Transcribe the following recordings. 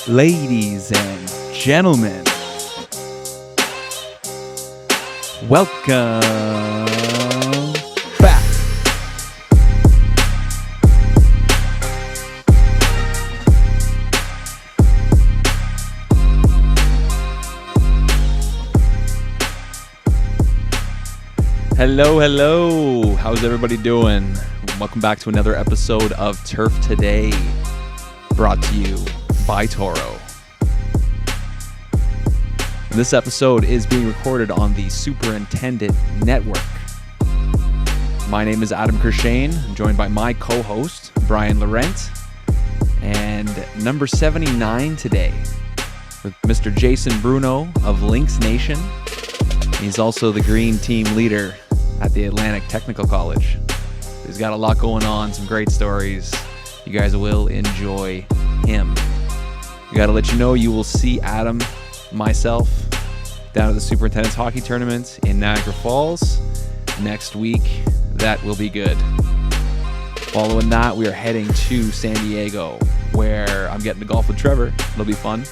Ladies and gentlemen, welcome back. Hello, hello. How's everybody doing? Welcome back to another episode of Turf Today, brought to you by Toro. This episode is being recorded on the Superintendent Network. My name is Adam Kershane. I'm joined by my co-host, Brian Laurent, and number 79 today with Mr. Jason Bruno of Lynx Nation. He's also the green team leader at the Atlantic Technical College. He's got a lot going on, some great stories. You guys will enjoy him. We got to let you know you will see Adam, myself, down at the Superintendent's Hockey Tournament in Niagara Falls next week. That will be good. Following that, we are heading to San Diego, where I'm getting to golf with Trevor. It'll be fun.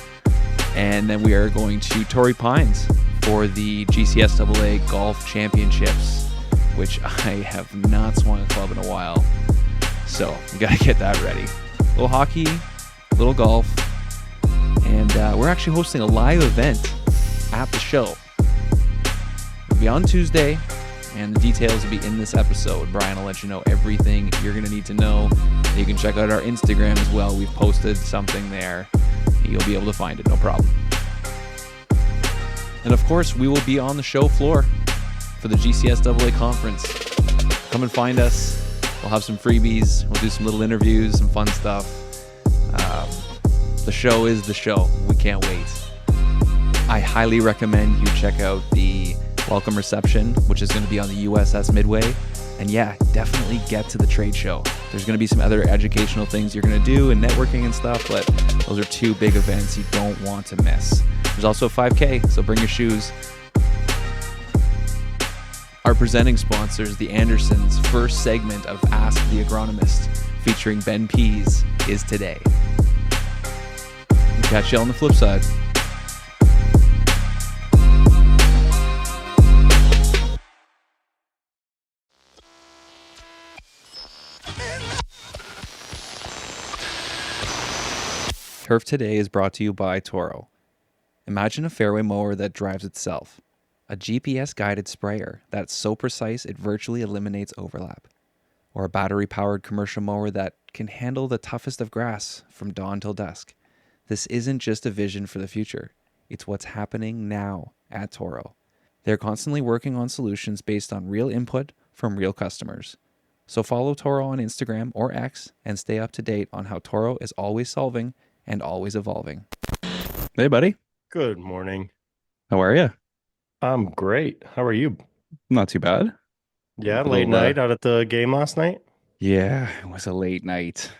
And then we are going to Torrey Pines for the GCSAA Golf Championships, which I have not swung a club in a while. So we got to get that ready. A little hockey, a little golf. And we're actually hosting a live event at the show. It'll be on Tuesday, and the details will be in this episode. Brian will let you know everything you're going to need to know. You can check out our Instagram as well. We've posted something there. You'll be able to find it, no problem. And of course, we will be on the show floor for the GCSAA conference. Come and find us. We'll have some freebies. We'll do some little interviews, some fun stuff. The show is the show. We can't wait. I highly recommend you check out the welcome reception, which is going to be on the USS Midway. And yeah, definitely get to the trade show. There's going to be some other educational things you're going to do and networking and stuff, but those are two big events you don't want to miss. There's also a 5K, so bring your shoes. Our presenting sponsors, the Andersons' first segment of Ask the Agronomist, featuring Ben Pease, is today. Catch you on the flip side. Turf Today is brought to you by Toro. Imagine a fairway mower that drives itself. A GPS-guided sprayer that's so precise it virtually eliminates overlap. Or a battery-powered commercial mower that can handle the toughest of grass from dawn till dusk. This isn't just a vision for the future. It's what's happening now at Toro. They're constantly working on solutions based on real input from real customers. So follow Toro on Instagram or X and stay up to date on how Toro is always solving and always evolving. Hey, buddy. Good morning. How are you? I'm great. How are you? Not too bad. Yeah, late Little, night out at the game last night? Yeah, it was a late night.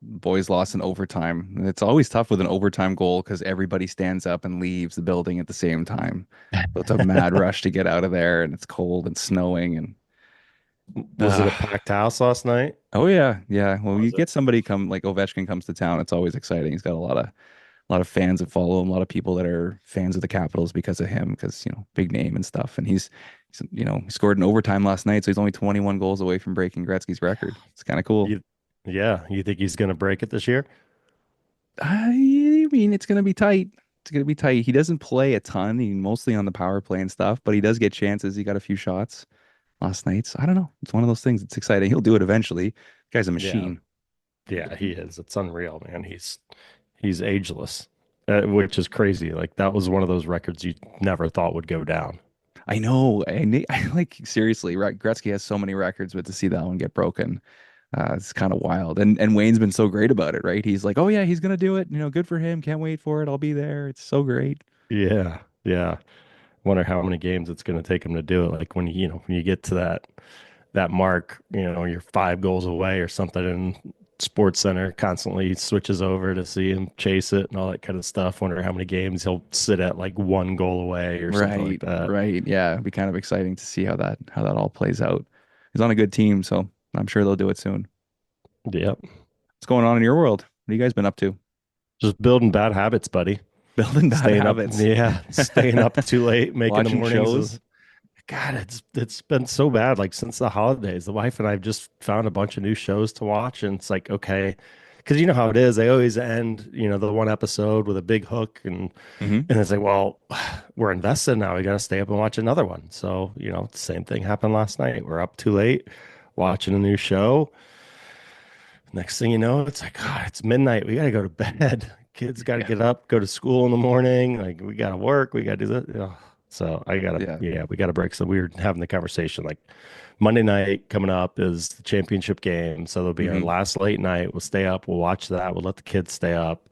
Boys lost in overtime. It's always tough with an overtime goal because everybody stands up and leaves the building at the same time. So it's a mad rush to get out of there, and it's cold and snowing. And Was it a packed house last night? oh yeah, yeah. Well, you Was it? get somebody come like Ovechkin comes to town, it's always exciting. He's got a lot of fans that follow him, a lot of people that are fans of the Capitals because of him, because big name and stuff. And he's he scored in overtime last night, so he's only 21 goals away from breaking Gretzky's record. It's kind of cool. Yeah, you think he's going to break it this year? I mean, it's gonna be tight. It's gonna be tight. He doesn't play a ton. He mostly on the power play and stuff, but he does get chances. He got a few shots last night. So I don't know. It's one of those things. It's exciting. He'll do it eventually. Guy's a Yeah, machine. yeah, he is. It's unreal, man. He's ageless, which is crazy. Like that was one of those records you never thought would go down. I know. I like seriously. Gretzky has so many records, but to see that one get broken, it's kind of wild. And Wayne's been so great about it, right? He's like, oh yeah, he's gonna do it. Good for him. Can't wait for it. I'll be there. It's so great. Yeah, yeah. Wonder how many games it's going to take him to do it. Like when you get to that mark, you're 5 goals away or something, and Sports Center constantly switches over to see him chase it and all that kind of stuff. Wonder how many games he'll sit at like 1 goal away or something like Right, that. right. Yeah, it'd be kind of exciting to see how that all plays out. He's on a good team, so I'm sure they'll do it soon. Yep. What's going on in your world? What have you guys been up to? Just building bad habits, buddy. Building bad Staying up, habits. yeah, staying up too late, making the Watching mornings. shows. God, it's been so bad. Like since the holidays, the wife and I've just found a bunch of new shows to watch, and it's like okay, because you know how it is. They always end, the one episode with a big hook, and Hmm. and it's like, well, we're invested now. We got to stay up and watch another one. So same thing happened last night. We're up too late watching a new show. Next thing you know, it's like, God, it's midnight. We got to go to bed. Kids got to Yeah. get up, go to school in the morning. Like, we got to work. We got to do that. Ugh. So Yeah. yeah, we got to break. So we were having the conversation like Monday night coming up is the championship game. So there'll be our Hmm. last late night. We'll stay up. We'll watch that. We'll let the kids stay up.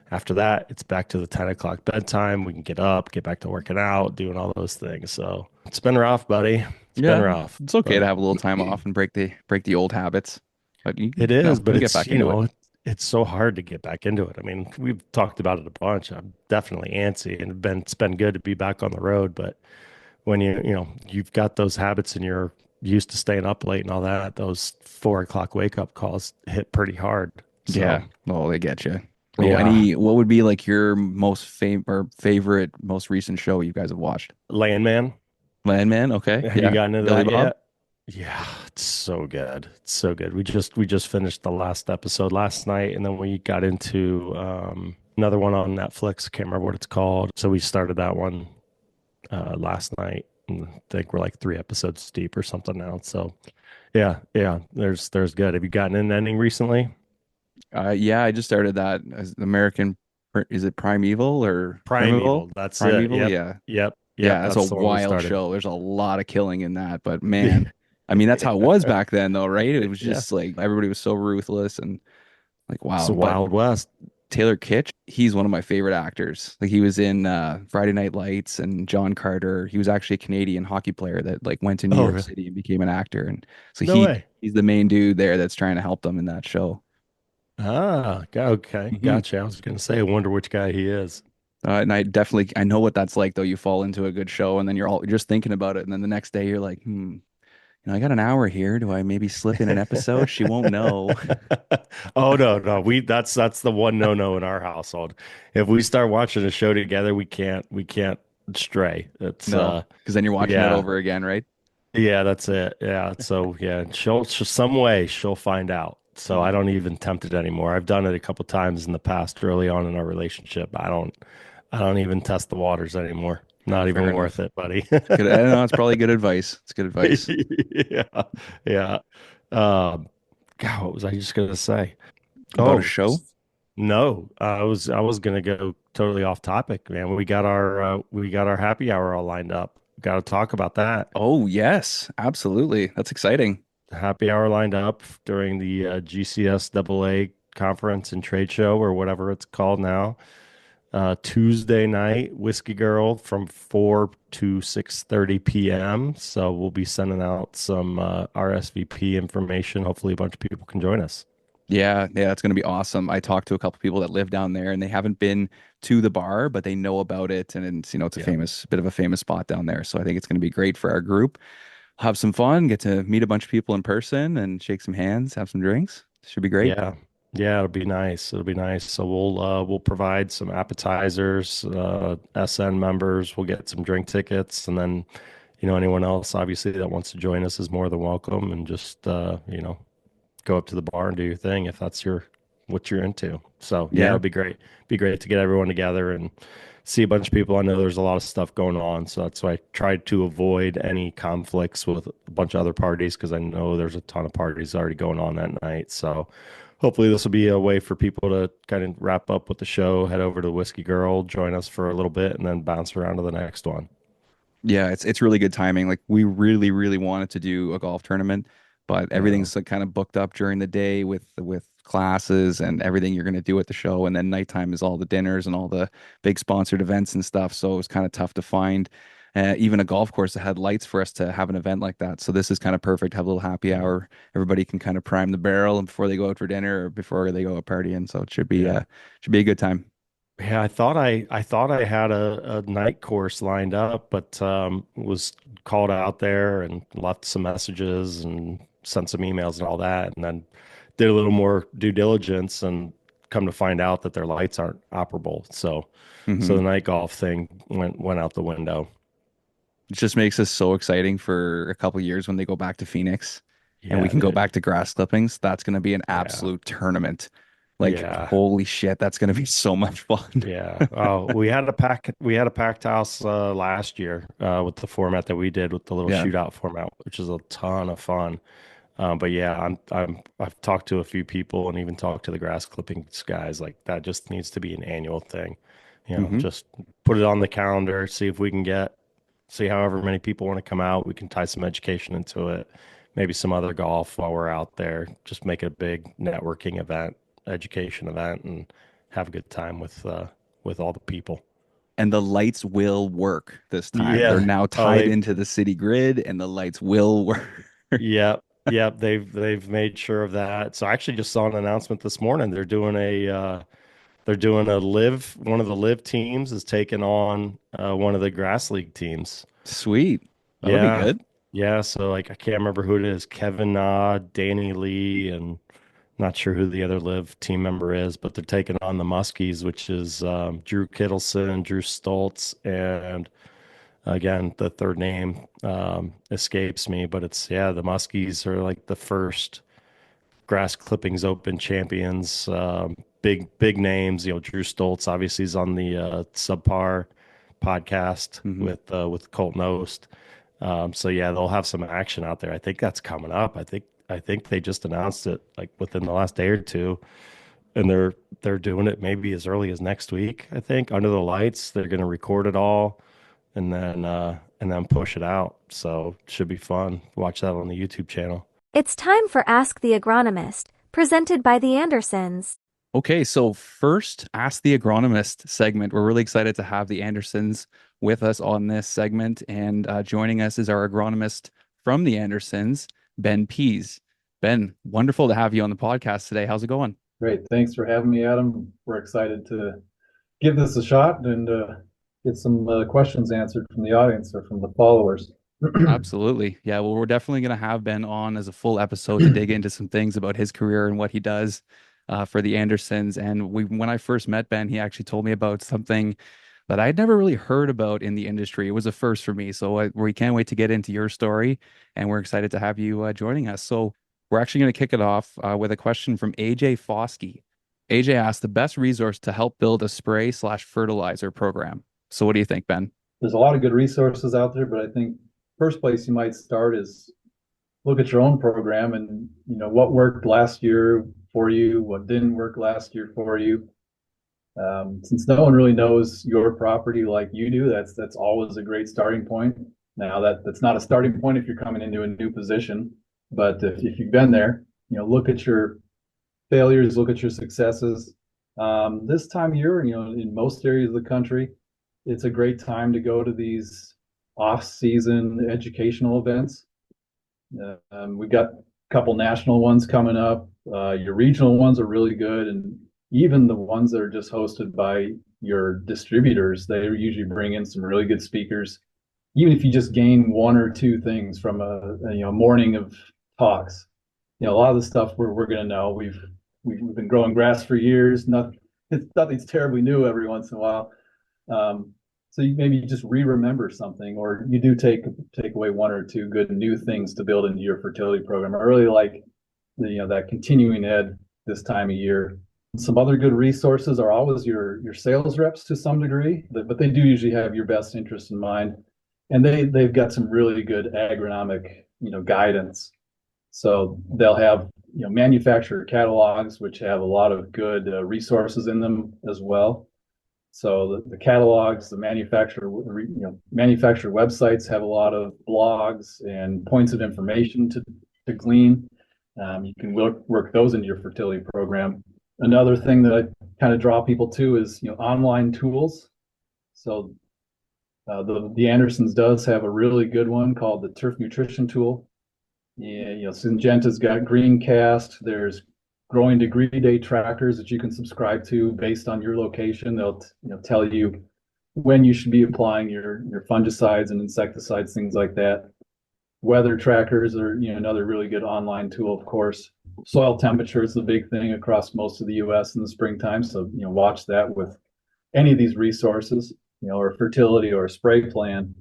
After that, it's back to the 10 o'clock bedtime. We can get up, get back to working out, doing all those things. So it's been rough, buddy. It's been Yeah. rough, It's okay to but have a little time off and break the old habits. But it is, you but can get it's, back into it. it's so hard to get back into it. I mean, we've talked about it a bunch. I'm definitely antsy and it's been good to be back on the road. But when you've got those habits and you're used to staying up late and all that, those 4 o'clock wake up calls hit pretty hard. So Yeah. Oh, they get you. Oh, yeah, what would be like your most favorite, most recent show you guys have watched? Landman, Landman. Okay. have you Yeah. gotten into Billy that Bob. yet? Yeah, it's so good. It's so good. We just finished the last episode last night, and then we got into another one on Netflix. I can't remember what it's called. So we started that one last night. And I think we're like 3 episodes deep or something now. So yeah, yeah, there's good. Have you gotten an ending recently? Yeah, I just started that as American. Is it Primeval or Primeval. Primeval? That's it. Primeval. Yep, Yeah. yep, yep. Yeah, that's a That's the one we wild started. show. There's a lot of killing in that, but man, I mean, that's how it was back then, though, right? It was Yeah, just like everybody was so ruthless and like, it's the wow. But Wild West. Taylor Kitsch, he's one of my favorite actors. Like he was in Friday Night Lights and John Carter. He was actually a Canadian hockey player that like went to New Oh, York really? City and became an actor. And so No way. he's the main dude there that's trying to help them in that show. Okay, Hmm. gotcha. I was gonna say, I wonder which guy he is. And I know what that's like though. You fall into a good show and then you're just thinking about it, and then the next day you're like, I got an hour here. Do I maybe slip in an episode? She won't know. Oh no, no. That's the one no in our household. If we start watching a show together, we can't stray. It's No, because then you're watching it yeah. over again, right? Yeah, that's it. Yeah. So yeah, some way she'll find out. So I Mm. don't even tempt it anymore. I've done it a couple times in the past early on in our relationship. I don't even test the waters anymore. Oh, Not fair even worth enough. it, buddy. It's good. I don't know. It's probably good advice. It's good advice Yeah. Yeah. Um, God, what was I just gonna say? about a Oh, show. no. I was gonna go totally off topic, man. We got our happy hour all lined up. Got to talk about that. Oh, yes, absolutely. That's exciting. Happy hour lined up during the GCS conference and trade show or whatever it's called now. Tuesday night, Whiskey Girl from 4 to 6:30 p.m. So we'll be sending out some RSVP information. Hopefully, a bunch of people can join us. Yeah, yeah, that's going to be awesome. I talked to a couple people that live down there and they haven't been to the bar, but they know about it. And it's a Yeah. bit of a famous spot down there. So I think it's going to be great for our group. Have some fun, get to meet a bunch of people in person and shake some hands, have some drinks. Should be great. Yeah. Yeah, it'll be nice. It'll be nice. So we'll provide some appetizers, SN members, we'll get some drink tickets, and then, anyone else obviously that wants to join us is more than welcome, and just go up to the bar and do your thing if that's what you're into. So yeah, Yeah. it'll be great. Be great to get everyone together and see a bunch of people. I know there's a lot of stuff going on, so that's why I tried to avoid any conflicts with a bunch of other parties because I know there's a ton of parties already going on that night. So hopefully this will be a way for people to kind of wrap up with the show, head over to Whiskey Girl, join us for a little bit, and then bounce around to the next one. Yeah, it's really good timing. Like we really, really wanted to do a golf tournament, but Uh, everything's like kind of booked up during the day with classes and everything you're going to do at the show, and then nighttime is all the dinners and all the big sponsored events and stuff. So it was kind of tough to find even a golf course that had lights for us to have an event like that. So this is kind of perfect. Have a little happy yeah. hour. Everybody can kind of prime the barrel and before they go out for dinner or before they go out partying. So it Yeah. should be a good time. Yeah, I thought I had a night course lined up, but was called out there and left some messages and sent some emails and all that, and then did a little more due diligence and come to find out that their lights aren't operable. So Hmm. the night golf thing went out the window. It just makes us so exciting for a couple years when they go back to Phoenix and we Yeah, can go dude. back to grass clippings. That's going to be an Yeah. absolute tournament. Like, Yeah. holy shit, that's going to be so much fun. Yeah. Oh, we had a packed house last year with the format that we did with the little Yeah. shootout format, which is a ton of fun. But yeah, I've talked to a few people and even talked to the grass clippings guys. Like that just needs to be an annual thing. Hmm. Just put it on the calendar, see however many people want to come out. We can tie some education into it, maybe some other golf while we're out there. Just make it a big networking event, education event, and have a good time with all the people. And the lights will work this time. They're Yeah. now Oh, tied into the city grid and the lights will work. yeah, yeah. They've made sure of that. So I actually just saw an announcement this morning. They're doing a live. One of the live teams is taking on one of the grass league teams. Sweet. That'll be Yeah, good. yeah. So like I can't remember who it is. Kevin Na, Danny Lee, and not sure who the other live team member is, but they're taking on the Muskies, which is Drew Kittleson, Drew Stoltz, and again the third name escapes me, but it's yeah the Muskies are like the first grass clippings open champions. Big names. Drew Stoltz obviously is on the Subpar podcast Hmm. with Colton Oast. So yeah, they'll have some action out there. I think that's coming up. I think they just announced it like within the last day or two, and they're doing it maybe as early as next week. I think under the lights, they're going to record it all and then push it out. So it should be fun. Watch that on the YouTube channel. It's time for Ask the Agronomist, presented by the Andersons. Okay, so first, Ask the Agronomist segment. We're really excited to have the Andersons with us on this segment. And joining us is our agronomist from the Andersons, Ben Pease. Ben, wonderful to have you on the podcast today. How's it going? Great. Thanks for having me, Adam. We're excited to give this a shot and get some questions answered from the audience or from the followers. Absolutely. Yeah, well, we're definitely going to have Ben on as a full episode to dig into some things about his career and what he does for the Andersons. And when I first met Ben, he actually told me about something that I'd never really heard about in the industry. It was a first for me. So we can't wait to get into your story, and we're excited to have you joining us. So we're actually going to kick it off with a question from AJ Foskey. AJ asked the best resource to help build a spray/fertilizer program. So what do you think, Ben? There's a lot of good resources out there, but I think first place you might start is look at your own program and what worked last year for you, what didn't work last year for you. Since no one really knows your property like you do, that's always a great starting point. Now that's not a starting point if you're coming into a new position, but if you've been there, look at your failures, look at your successes. This time of year, in most areas of the country, it's a great time to go to these off-season educational events. We've got a couple national ones coming up. Your regional ones are really good, and even the ones that are just hosted by your distributors, they usually bring in some really good speakers. Even if you just gain one or two things from a morning of talks, a lot of the stuff we're going to know. We've been growing grass for years. Nothing's terribly new every once in a while. So you maybe just remember something, or you do take away one or two good new things to build into your fertility program. I really like that continuing ed this time of year. Some other good resources are always your sales reps to some degree, but they do usually have your best interest in mind, and they've got some really good agronomic guidance. So they'll have manufacturer catalogs, which have a lot of good resources in them as well. So the catalogs, the manufacturer websites have a lot of blogs and points of information to glean. You can work those into your fertility program. Another thing that I kind of draw people to is online tools. So the Andersons does have a really good one called the Turf Nutrition Tool. Yeah, Syngenta's got Greencast. There's growing degree day trackers that you can subscribe to based on your location. They'll tell you when you should be applying your fungicides and insecticides, things like that. Weather trackers are another really good online tool, of course. Soil temperature is the big thing across most of the US in the springtime. So, watch that with any of these resources, or fertility or a spray plan.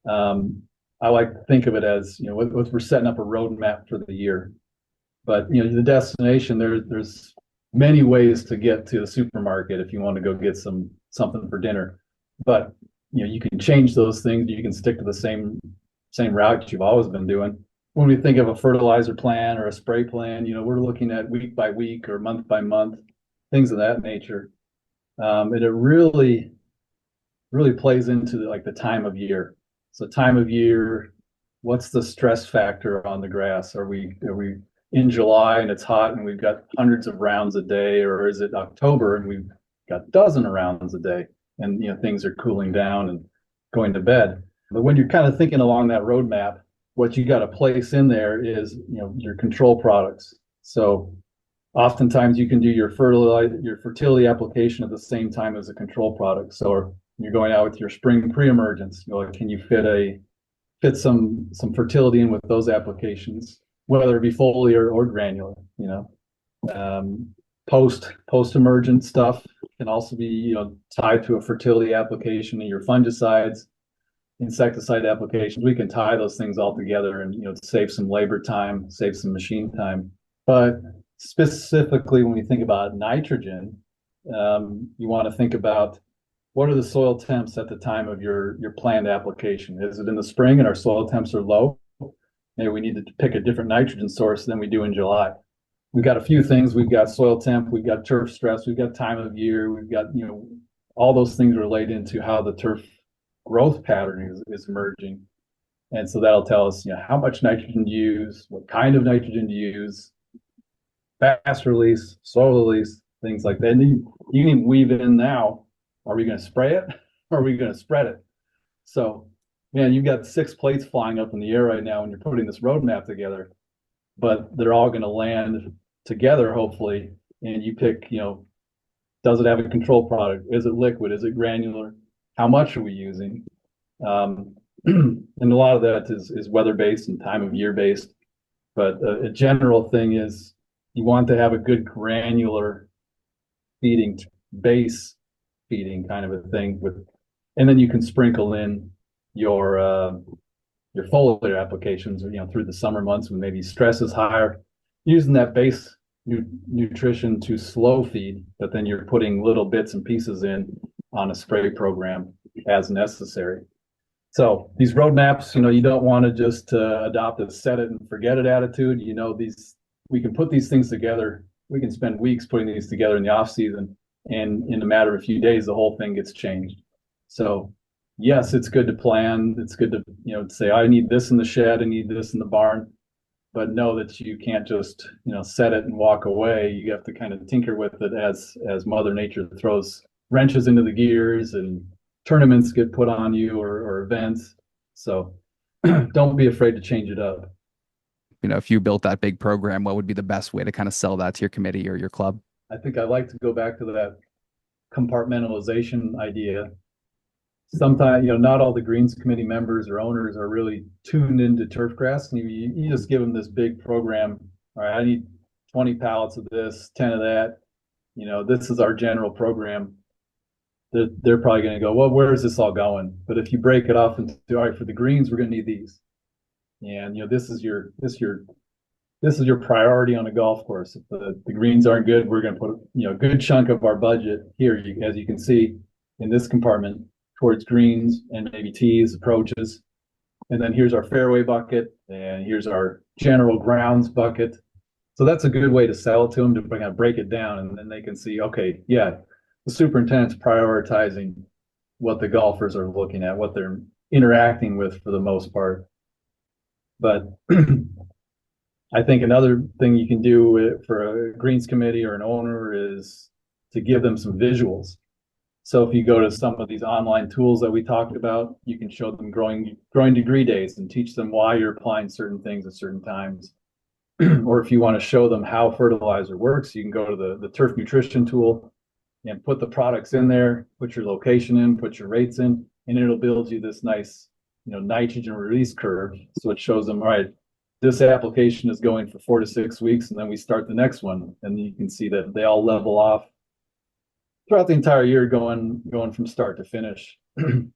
I like to think of it as, we're setting up a roadmap for the year. But, the destination, there's many ways to get to the supermarket if you want to go get something for dinner. But, you can change those things. You can stick to the same route you've always been doing. When we think of a fertilizer plan or a spray plan, we're looking at week by week or month by month, things of that nature. And it really plays into the time of year. So time of year, what's the stress factor on the grass? Are we in July and it's hot and we've got hundreds of rounds a day, or is it October and we've got dozens of rounds a day and things are cooling down and going to bed? But when you're kind of thinking along that roadmap, what you got to place in there is your control products. So oftentimes you can do your fertility application at the same time as a control product. So you're going out with your spring pre-emergence, can you fit some fertility in with those applications, whether it be foliar or granular? Post-emergent stuff can also be tied to a fertility application, and your fungicides, insecticide applications. We can tie those things all together and save some labor time, save some machine time. But specifically when we think about nitrogen, you want to think about what are the soil temps at the time of your planned application. Is it in the spring and our soil temps are low? Maybe we need to pick a different nitrogen source than we do in July. We've got a few things. We've got soil temp, we've got turf stress, we've got time of year, we've got all those things relate into how the turf growth pattern is emerging. And so that'll tell us, how much nitrogen to use, what kind of nitrogen to use, fast release, slow release, things like that. And you can even weave it in now. Are we going to spray it or are we going to spread it? So, man, you've got 6 plates flying up in the air right now when you're putting this roadmap together, but they're all going to land together, hopefully. And you pick, does it have a control product? Is it liquid? Is it granular? How much are we using? And a lot of that is weather-based and time of year-based. But a general thing is you want to have a good granular feeding, base feeding kind of a thing. And then you can sprinkle in your foliar applications, through the summer months when maybe stress is higher, using that base nutrition to slow feed, but then you're putting little bits and pieces in on a spray program as necessary. So these roadmaps, you don't want to just adopt a set it and forget it attitude. We can put these things together. We can spend weeks putting these together in the off season, and in a matter of a few days, the whole thing gets changed. So yes, it's good to plan. It's good to say, I need this in the shed, I need this in the barn, but know that you can't just set it and walk away. You have to kind of tinker with it as Mother Nature throws wrenches into the gears and tournaments get put on you or events. So don't be afraid to change it up. If you built that big program, what would be the best way to kind of sell that to your committee or your club? I think I like to go back to that compartmentalization idea. Sometimes, not all the greens committee members or owners are really tuned into turfgrass. And you just give them this big program. All right, I need 20 pallets of this, 10 of that. This is our general program. They're probably going to go, well, where is this all going? But if you break it off into, all right, for the greens, we're going to need these. And, this is your priority on a golf course. If the greens aren't good, we're going to put, a good chunk of our budget here, as you can see in this compartment, towards greens and maybe tees, approaches. And then here's our fairway bucket, and here's our general grounds bucket. So that's a good way to sell it to them, to kind of break it down, and then they can see, okay, yeah, the superintendent's prioritizing what the golfers are looking at, what they're interacting with for the most part. But I think another thing you can do for a greens committee or an owner is to give them some visuals. So if you go to some of these online tools that we talked about, you can show them growing degree days and teach them why you're applying certain things at certain times. Or if you want to show them how fertilizer works, you can go to the turf nutrition tool and put the products in there, put your location in, put your rates in, and it'll build you this nice, nitrogen release curve. So it shows them, all right, this application is going for 4 to 6 weeks, and then we start the next one, and you can see that they all level off throughout the entire year, going from start to finish. And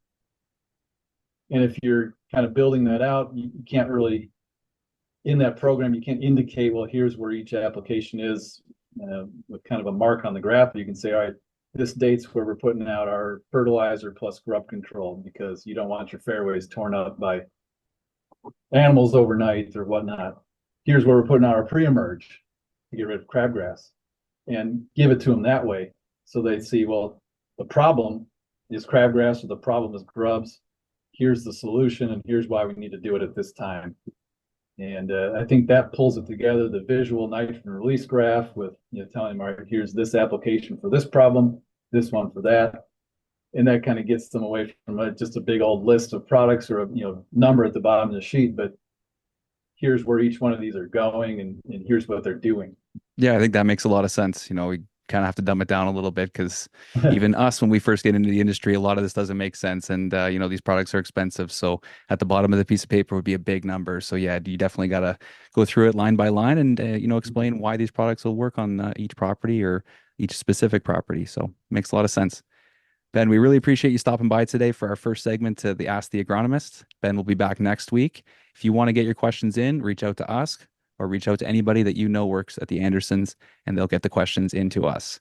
if you're kind of building that out, you can't really, in that program, you can't indicate, well, here's where each application is with kind of a mark on the graph. You can say, all right, this date's where we're putting out our fertilizer plus grub control, because you don't want your fairways torn up by animals overnight or whatnot. Here's where we're putting out our pre-emerge to get rid of crabgrass, and give it to them that way. So they see, well, the problem is crabgrass or the problem is grubs. Here's the solution, and here's why we need to do it at this time. And I think that pulls it together, the visual nitrogen release graph with, telling them, all right, here's this application for this problem, this one for that. And that kind of gets them away from just a big old list of products or a number at the bottom of the sheet, but here's where each one of these are going, and here's what they're doing. Yeah, I think that makes a lot of sense. We kind of have to dumb it down a little bit, because even us, when we first get into the industry, a lot of this doesn't make sense. And, these products are expensive. So at the bottom of the piece of paper would be a big number. So yeah, you definitely got to go through it line by line and, explain why these products will work on each property or each specific property. So it makes a lot of sense. Ben, we really appreciate you stopping by today for our first segment to the Ask the Agronomist. Ben will be back next week. If you want to get your questions in, reach out to us or reach out to anybody that works at the Andersons, and they'll get the questions into us.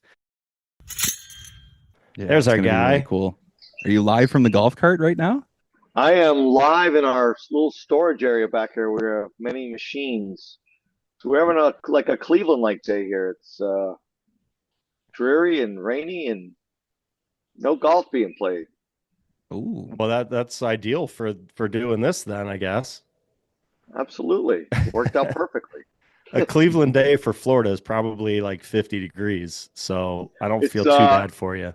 Yeah, there's our guy. Really cool. Are you live from the golf cart right now? I am live in our little storage area back here where we have many machines. So we're having a Cleveland-like day here. It's dreary and rainy and no golf being played. Ooh. Well, that's ideal for doing this then, I guess. Absolutely. It worked out perfectly. A Cleveland day for Florida is probably like 50 degrees, so I don't feel too bad for you.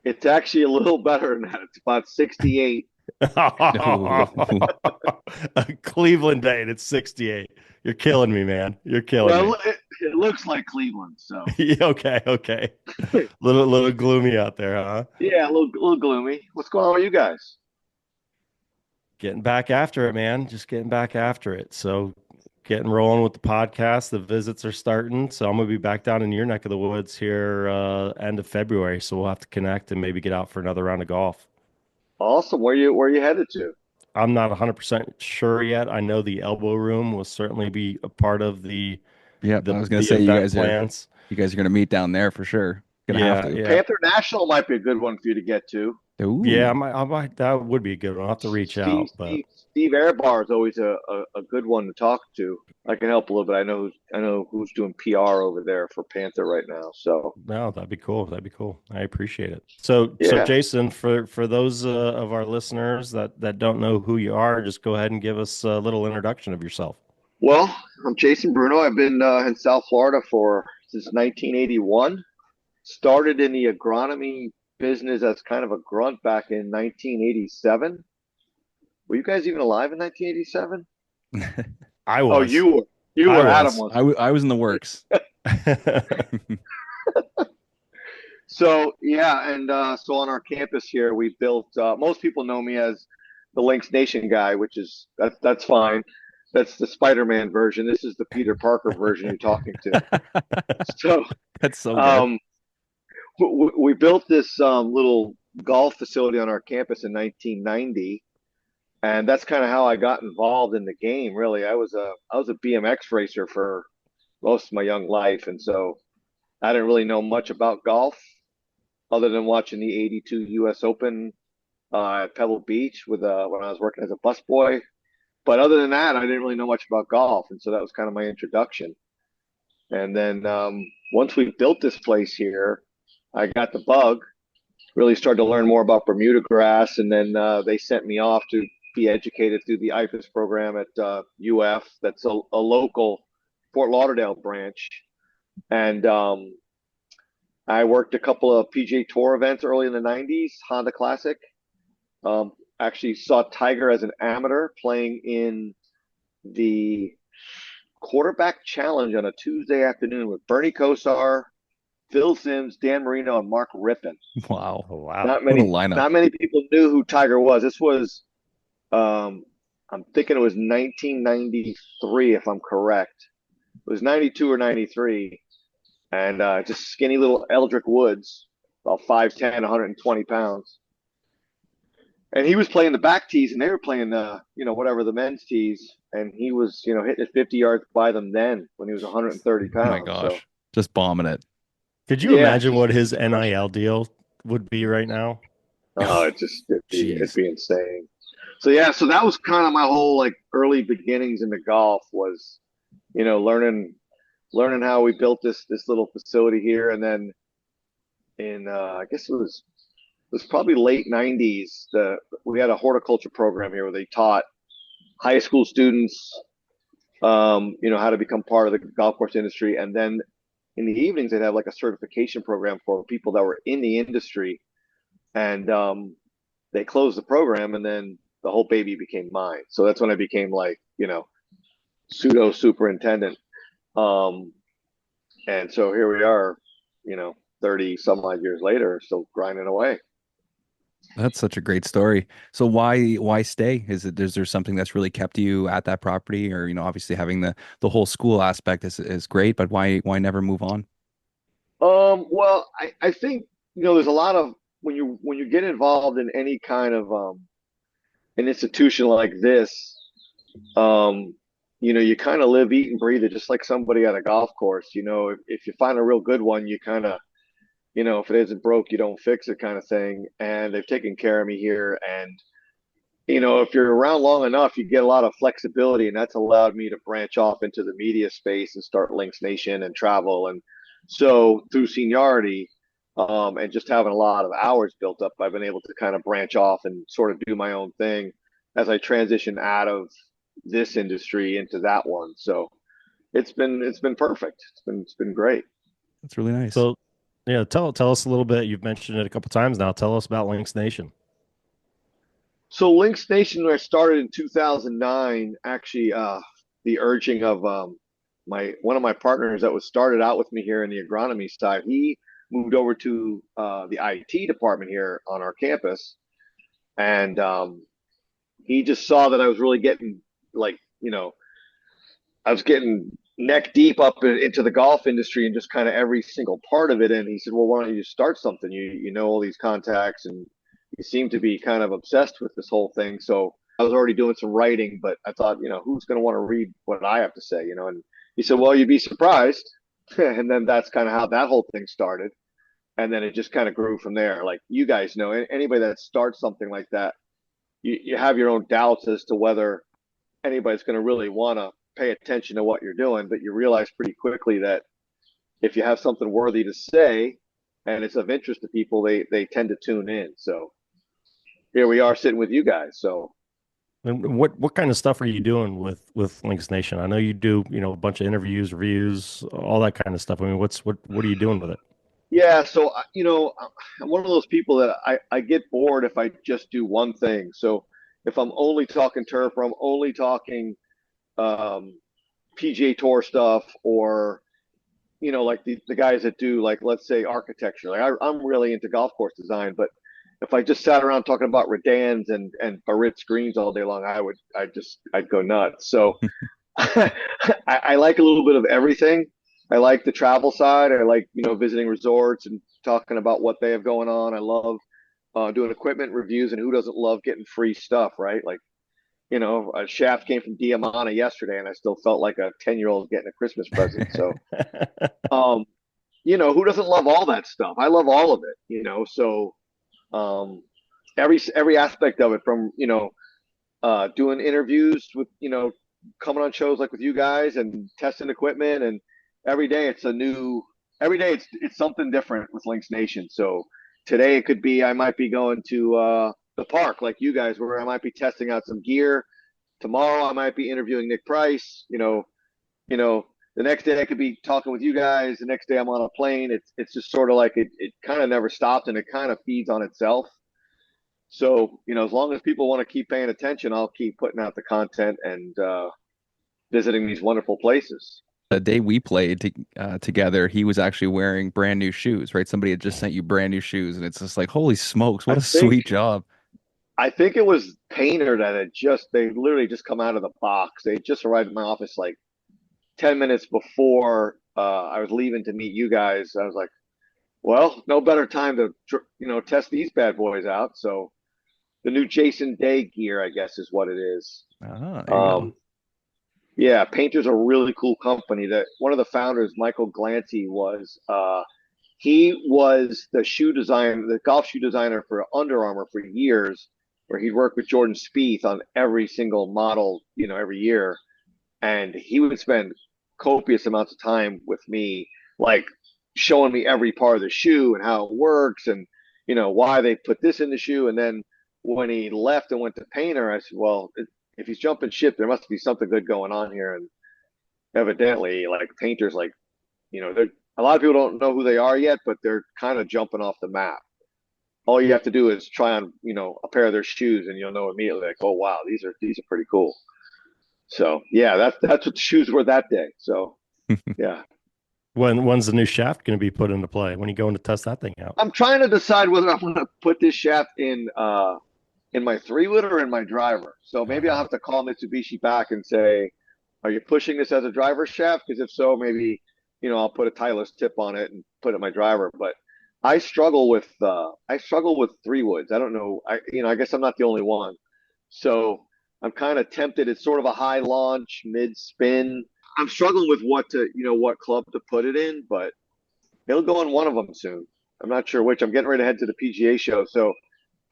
It's actually a little better than that. It's about 68. A Cleveland day and it's 68. You're killing me, man. You're killing me. It looks like Cleveland, so. Okay. little gloomy out there, huh? Yeah, a little gloomy. What's going on with you guys? Getting back after it, man. Just getting back after it. So getting rolling with the podcast. The visits are starting. So I'm going to be back down in your neck of the woods here end of February. So we'll have to connect and maybe get out for another round of golf. Awesome. Where you headed to? I'm not 100% sure yet. I know the Elbow Room will certainly be a part of the I was going to say, you guys are going to meet down there for sure. Yeah. Panther National might be a good one for you to get to. Ooh. Yeah, I might. That would be a good one. I'll have to reach out. But Steve Airbar is always a good one to talk to. I can help a little bit. I know who's doing PR over there for Panther right now. So no, that'd be cool. I appreciate it. So Jason, for those of our listeners that don't know who you are, just go ahead and give us a little introduction of yourself. Well, I'm Jason Bruno. I've been in South Florida since 1981. Started in the agronomy business as kind of a grunt back in 1987. Were you guys even alive in 1987? I was. Oh, you were. Adam was. I was in the works. So yeah, and so on our campus here, we built. Most people know me as the Lynx Nation guy, which is that's fine. That's the Spider-Man version. This is the Peter Parker version you're talking to. So that's so good. We built this little golf facility on our campus in 1990, and that's kind of how I got involved in the game. Really, I was a BMX racer for most of my young life, and so I didn't really know much about golf other than watching the '82 U.S. Open at Pebble Beach when I was working as a busboy. But other than that, I didn't really know much about golf, and so that was kind of my introduction. And then once we built this place here, I got the bug, really started to learn more about Bermuda grass, and then they sent me off to be educated through the IFAS program at UF. That's a local Fort Lauderdale branch. And I worked a couple of PGA Tour events early in the 90s, Honda Classic. Actually saw Tiger as an amateur playing in the quarterback challenge on a Tuesday afternoon with Bernie Kosar, Phil Simms, Dan Marino, and Mark Rippon. Wow. Not many people knew who Tiger was. This was I'm thinking it was 1993, if I'm correct. It was 92 or 93, and just skinny little Eldrick Woods, about 5'10", 120 pounds. And he was playing the back tees, and they were playing the, whatever the men's tees, and he was, hitting it 50 yards by them then when he was 130 Oh my pounds. So gosh. Just bombing it. Could you yeah, imagine what his NIL deal would be right now? oh, it'd Jeez. be insane. So yeah, so that was kind of my whole like early beginnings into golf was, learning how we built this little facility here, and then in I guess it was probably late '90s. We had a horticulture program here where they taught high school students, how to become part of the golf course industry, and then in the evenings they'd have like a certification program for people that were in the industry, and they closed the program, and then the whole baby became mine. So that's when I became like, pseudo superintendent. Um, and so here we are, 30 some odd years later, still grinding away. That's such a great story. So why stay? Is there something that's really kept you at that property? Or, obviously having the whole school aspect is great, but why never move on? Well, I think, there's a lot of when you get involved in any kind of an institution like this, um, you kind of live, eat, and breathe it just like somebody at a golf course. If you find a real good one, you kind of, if it isn't broke, you don't fix it kind of thing. And they've taken care of me here. And, if you're around long enough, you get a lot of flexibility. And that's allowed me to branch off into the media space and start Links Nation and travel. And so through seniority, and just having a lot of hours built up, I've been able to kind of branch off and sort of do my own thing as I transition out of this industry into that one. So it's been perfect. It's been great. That's really nice. So, yeah, tell us a little bit. You've mentioned it a couple times now. Tell us about Links Nation. So Links Nation, when I started in 2009, actually, the urging of my one of my partners that was started out with me here in the agronomy side, he moved over to the IT department here on our campus, and he just saw that I was really getting like, I was getting neck deep up into the golf industry and just kind of every single part of it. And he said, "Well, why don't you just start something? You know all these contacts, and you seem to be kind of obsessed with this whole thing." So I was already doing some writing, but I thought, who's going to want to read what I have to say, And he said, "Well, you'd be surprised." And then that's kind of how that whole thing started. And then it just kind of grew from there. Like you guys know, anybody that starts something like that, you have your own doubts as to whether anybody's going to really want to pay attention to what you're doing, but you realize pretty quickly that if you have something worthy to say and it's of interest to people, they tend to tune in. So here we are sitting with you guys. So And what kind of stuff are you doing with Links Nation? I know you do, a bunch of interviews, reviews, all that kind of stuff. I mean, what are you doing with it? yeah, so I'm one of those people that I get bored if I just do one thing. So if I'm only talking turf, or I'm only talking um, PGA Tour stuff, or like the guys that do, like, let's say architecture. Like I'm really into golf course design, but if I just sat around talking about Redans and Barrett's greens all day long, I'd go nuts. So I like a little bit of everything. I like the travel side. I like, visiting resorts and talking about what they have going on. I love doing equipment reviews, and who doesn't love getting free stuff, right? Like, a shaft came from Diamana yesterday, and I still felt like a 10-year-old getting a Christmas present. So, um, who doesn't love all that stuff? I love all of it, So, um, every aspect of it, from doing interviews with, coming on shows like with you guys and testing equipment, and every day every day it's something different with Links Nation. So today it could be I might be going to the park like you guys, where I might be testing out some gear. Tomorrow I might be interviewing Nick Price. The next day I could be talking with you guys. The next day I'm on a plane. It's just sort of like it kind of never stops, and it kind of feeds on itself. So, as long as people want to keep paying attention, I'll keep putting out the content and visiting these wonderful places. The day we played together, he was actually wearing brand new shoes, right? Somebody had just sent you brand new shoes, and it's just like, holy smokes, I what a think sweet job. I think it was Painter that they literally just come out of the box. They just arrived at my office like 10 minutes before I was leaving to meet you guys. I was like, well, no better time to, test these bad boys out. So the new Jason Day gear, I guess, is what it is. Ah, there you go. Yeah, Painter's a really cool company. That one of the founders, Michael Glancy, he was the golf shoe designer for Under Armour for years, where he'd work with Jordan Spieth on every single model, every year. And he would spend copious amounts of time with me, like showing me every part of the shoe and how it works and, why they put this in the shoe. And then when he left and went to Painter, I said, well, if he's jumping ship, there must be something good going on here. And evidently, like Painter's like, a lot of people don't know who they are yet, but they're kind of jumping off the map. All you have to do is try on, a pair of their shoes, and you'll know immediately, like, oh wow, these are pretty cool. So yeah, that's what the shoes were that day. So yeah, When's the new shaft going to be put into play? When are you going to test that thing out? I'm trying to decide whether I'm going to put this shaft in my 3-wood or in my driver. So maybe I'll have to call Mitsubishi back and say, are you pushing this as a driver shaft? Because if so, maybe I'll put a Titleist tip on it and put it in my driver. But I struggle with 3-woods. I don't know. I guess I'm not the only one. So I'm kind of tempted. It's sort of a high launch, mid spin. I'm struggling with what club to put it in, but it'll go on one of them soon. I'm not sure which. I'm getting ready to head to the PGA show, so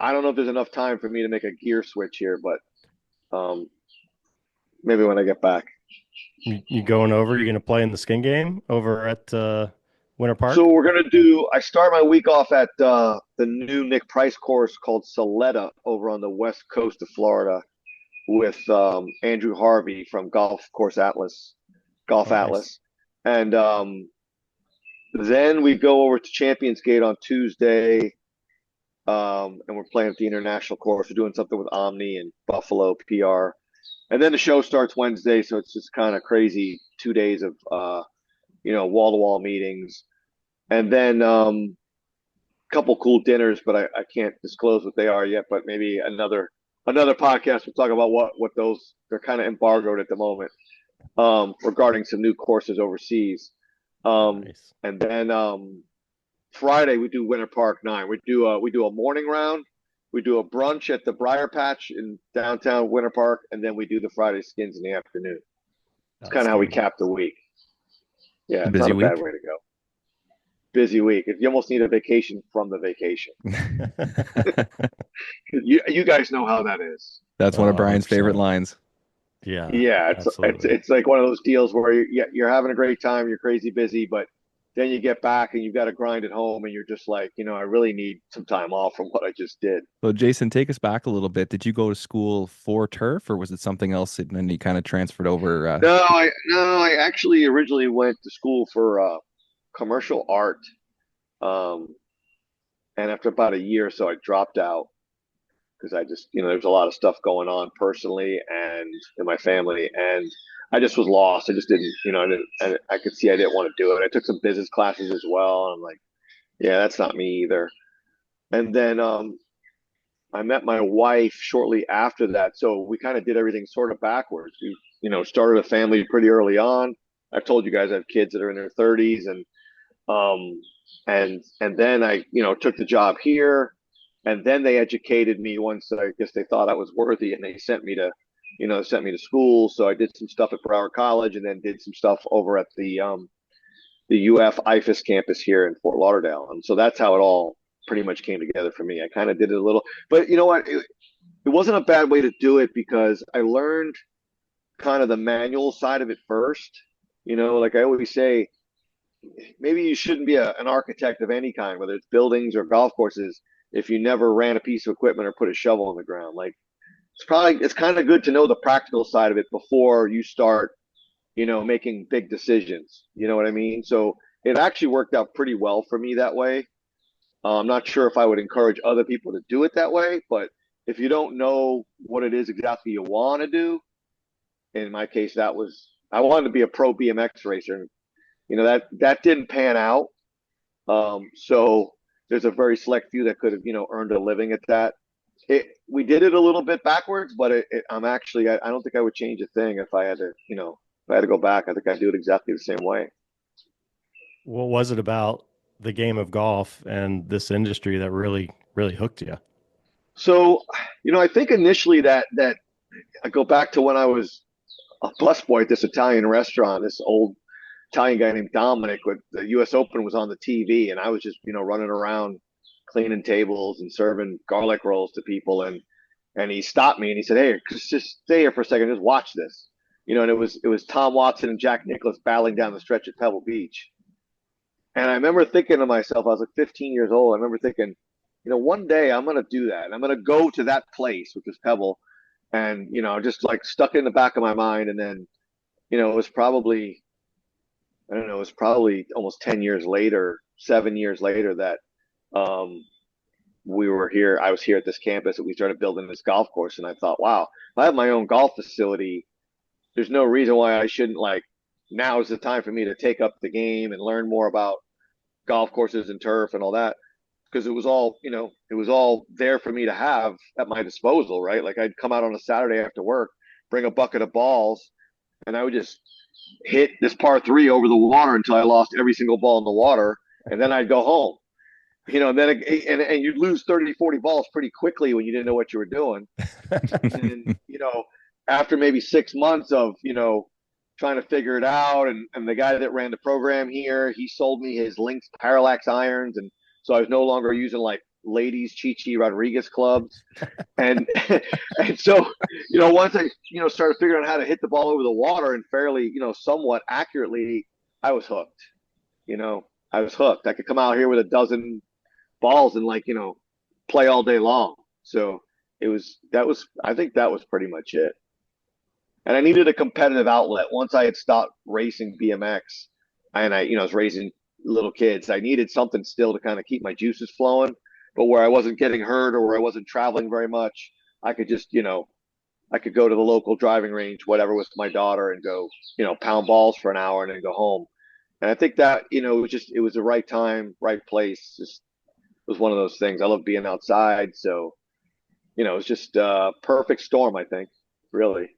I don't know if there's enough time for me to make a gear switch here, but maybe when I get back. You going over? You going to play in the skin game over at Winter Park? So I start my week off at the new Nick Price course called Saletta over on the west coast of Florida with Andrew Harvey from Golf Atlas. And then we go over to Champions Gate on Tuesday, and we're playing at the international course. We're doing something with Omni and Buffalo PR. And then the show starts Wednesday, so it's just kind of crazy 2 days of wall-to-wall meetings. And then a couple cool dinners, but I can't disclose what they are yet, but maybe another podcast we'll talk about what those, they're kind of embargoed at the moment, regarding some new courses overseas. Nice. And then Friday we do Winter Park 9. We do a morning round. We do a brunch at the Briar Patch in downtown Winter Park, and then we do the Friday skins in the afternoon. It's kind of how we cap the week. Yeah, it's not a bad way to go. Busy week. You almost need a vacation from the vacation. You guys know how that is. That's one of Brian's 100%. favorite lines. Yeah. Yeah, it's like one of those deals where you're having a great time, you're crazy busy, but then you get back and you've got to grind at home, and you're just like, I really need some time off from what I just did. So Jason, take us back a little bit. Did you go to school for turf, or was it something else and then you kind of transferred over? No, I actually originally went to school for commercial art, and after about a year or so, I dropped out because I just, there's a lot of stuff going on personally and in my family, and I just was lost. I just didn't, I could see I didn't want to do it. I took some business classes as well. And I'm like, yeah, that's not me either. And then I met my wife shortly after that. So we kind of did everything sort of backwards. We, started a family pretty early on. I've told you guys I have kids that are in their 30s, and then I, took the job here, and then they educated me once I guess they thought I was worthy, and they sent me to school. So I did some stuff at Broward College, and then did some stuff over at the UF IFAS campus here in Fort Lauderdale. And so that's how it all pretty much came together for me. I kind of did it a little, but you know what? It wasn't a bad way to do it because I learned kind of the manual side of it first. Like I always say, maybe you shouldn't be an architect of any kind, whether it's buildings or golf courses, if you never ran a piece of equipment or put a shovel in the ground. Like it's kind of good to know the practical side of it before you start, making big decisions. You know what I mean? So it actually worked out pretty well for me that way. I'm not sure if I would encourage other people to do it that way, but if you don't know what it is exactly you want to do, in my case, I wanted to be a pro BMX racer. And, that didn't pan out. So there's a very select few that could have, earned a living at that. we did it a little bit backwards, but I don't think I would change a thing if I had to, if I had to go back. I think I'd do it exactly the same way. What was it about the game of golf and this industry that really, really hooked you? So, I think initially that I go back to when I was a busboy at this Italian restaurant, this old Italian guy named Dominic. With the U.S. Open was on the TV, and I was just running around cleaning tables and serving garlic rolls to people, and he stopped me and he said, "Hey, just stay here for a second, just watch this." And it was Tom Watson and Jack Nicklaus battling down the stretch at Pebble Beach, and I remember thinking to myself, I was like 15 years old. I remember thinking, one day I'm gonna do that, and I'm gonna go to that place, which was Pebble, and just like stuck in the back of my mind, and then it was probably I don't know, it was probably almost 10 years later, 7 years later that um, I was here at this campus and we started building this golf course. And I thought, wow, if I have my own golf facility, there's no reason why I shouldn't now is the time for me to take up the game and learn more about golf courses and turf and all that. Because it was all there for me to have at my disposal, right? Like I'd come out on a Saturday after work, bring a bucket of balls, and I would just hit this par three over the water until I lost every single ball in the water, and then I'd go home. And then and you'd lose 30, 40 balls pretty quickly when you didn't know what you were doing. And after maybe 6 months of trying to figure it out, and the guy that ran the program here, he sold me his Lynx Parallax irons, and so I was no longer using like ladies Chichi Rodriguez clubs, and and so once I started figuring out how to hit the ball over the water and fairly somewhat accurately, I was hooked. I was hooked. I could come out here with a dozen balls and play all day long. So I think that was pretty much it. And I needed a competitive outlet once I had stopped racing BMX, and I was raising little kids. I needed something still to kind of keep my juices flowing, but where I wasn't getting hurt or where I wasn't traveling very much. I could just I could go to the local driving range, whatever, with my daughter and go pound balls for an hour and then go home. And I think that it was the right time, right place. Just it was one of those things. I love being outside, so it was just a perfect storm, I think, really.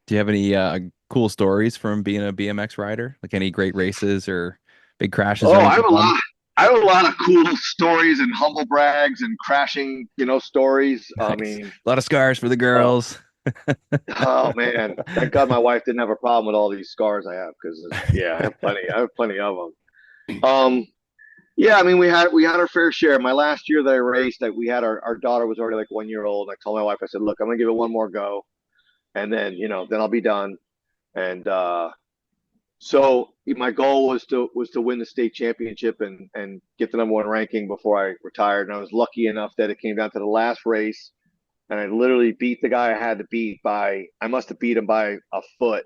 Do you have any cool stories from being a BMX rider? Like any great races or big crashes Oh, or I have anything a fun? lot. I have a lot of cool stories and humble brags and crashing, stories. I Nice. mean, A lot of scars for the oh, girls. oh man, thank God my wife didn't have a problem with all these scars I have because yeah, I have plenty. I have plenty of them. Yeah, I mean, we had our fair share. My last year that I raced, we had our daughter was already like 1 year old. I told my wife, I said, look, I'm gonna give it one more go, and then then I'll be done. And so my goal was to win the state championship and get the number one ranking before I retired. And I was lucky enough that it came down to the last race, and I literally beat the guy I had to beat by I must have beat him by a foot,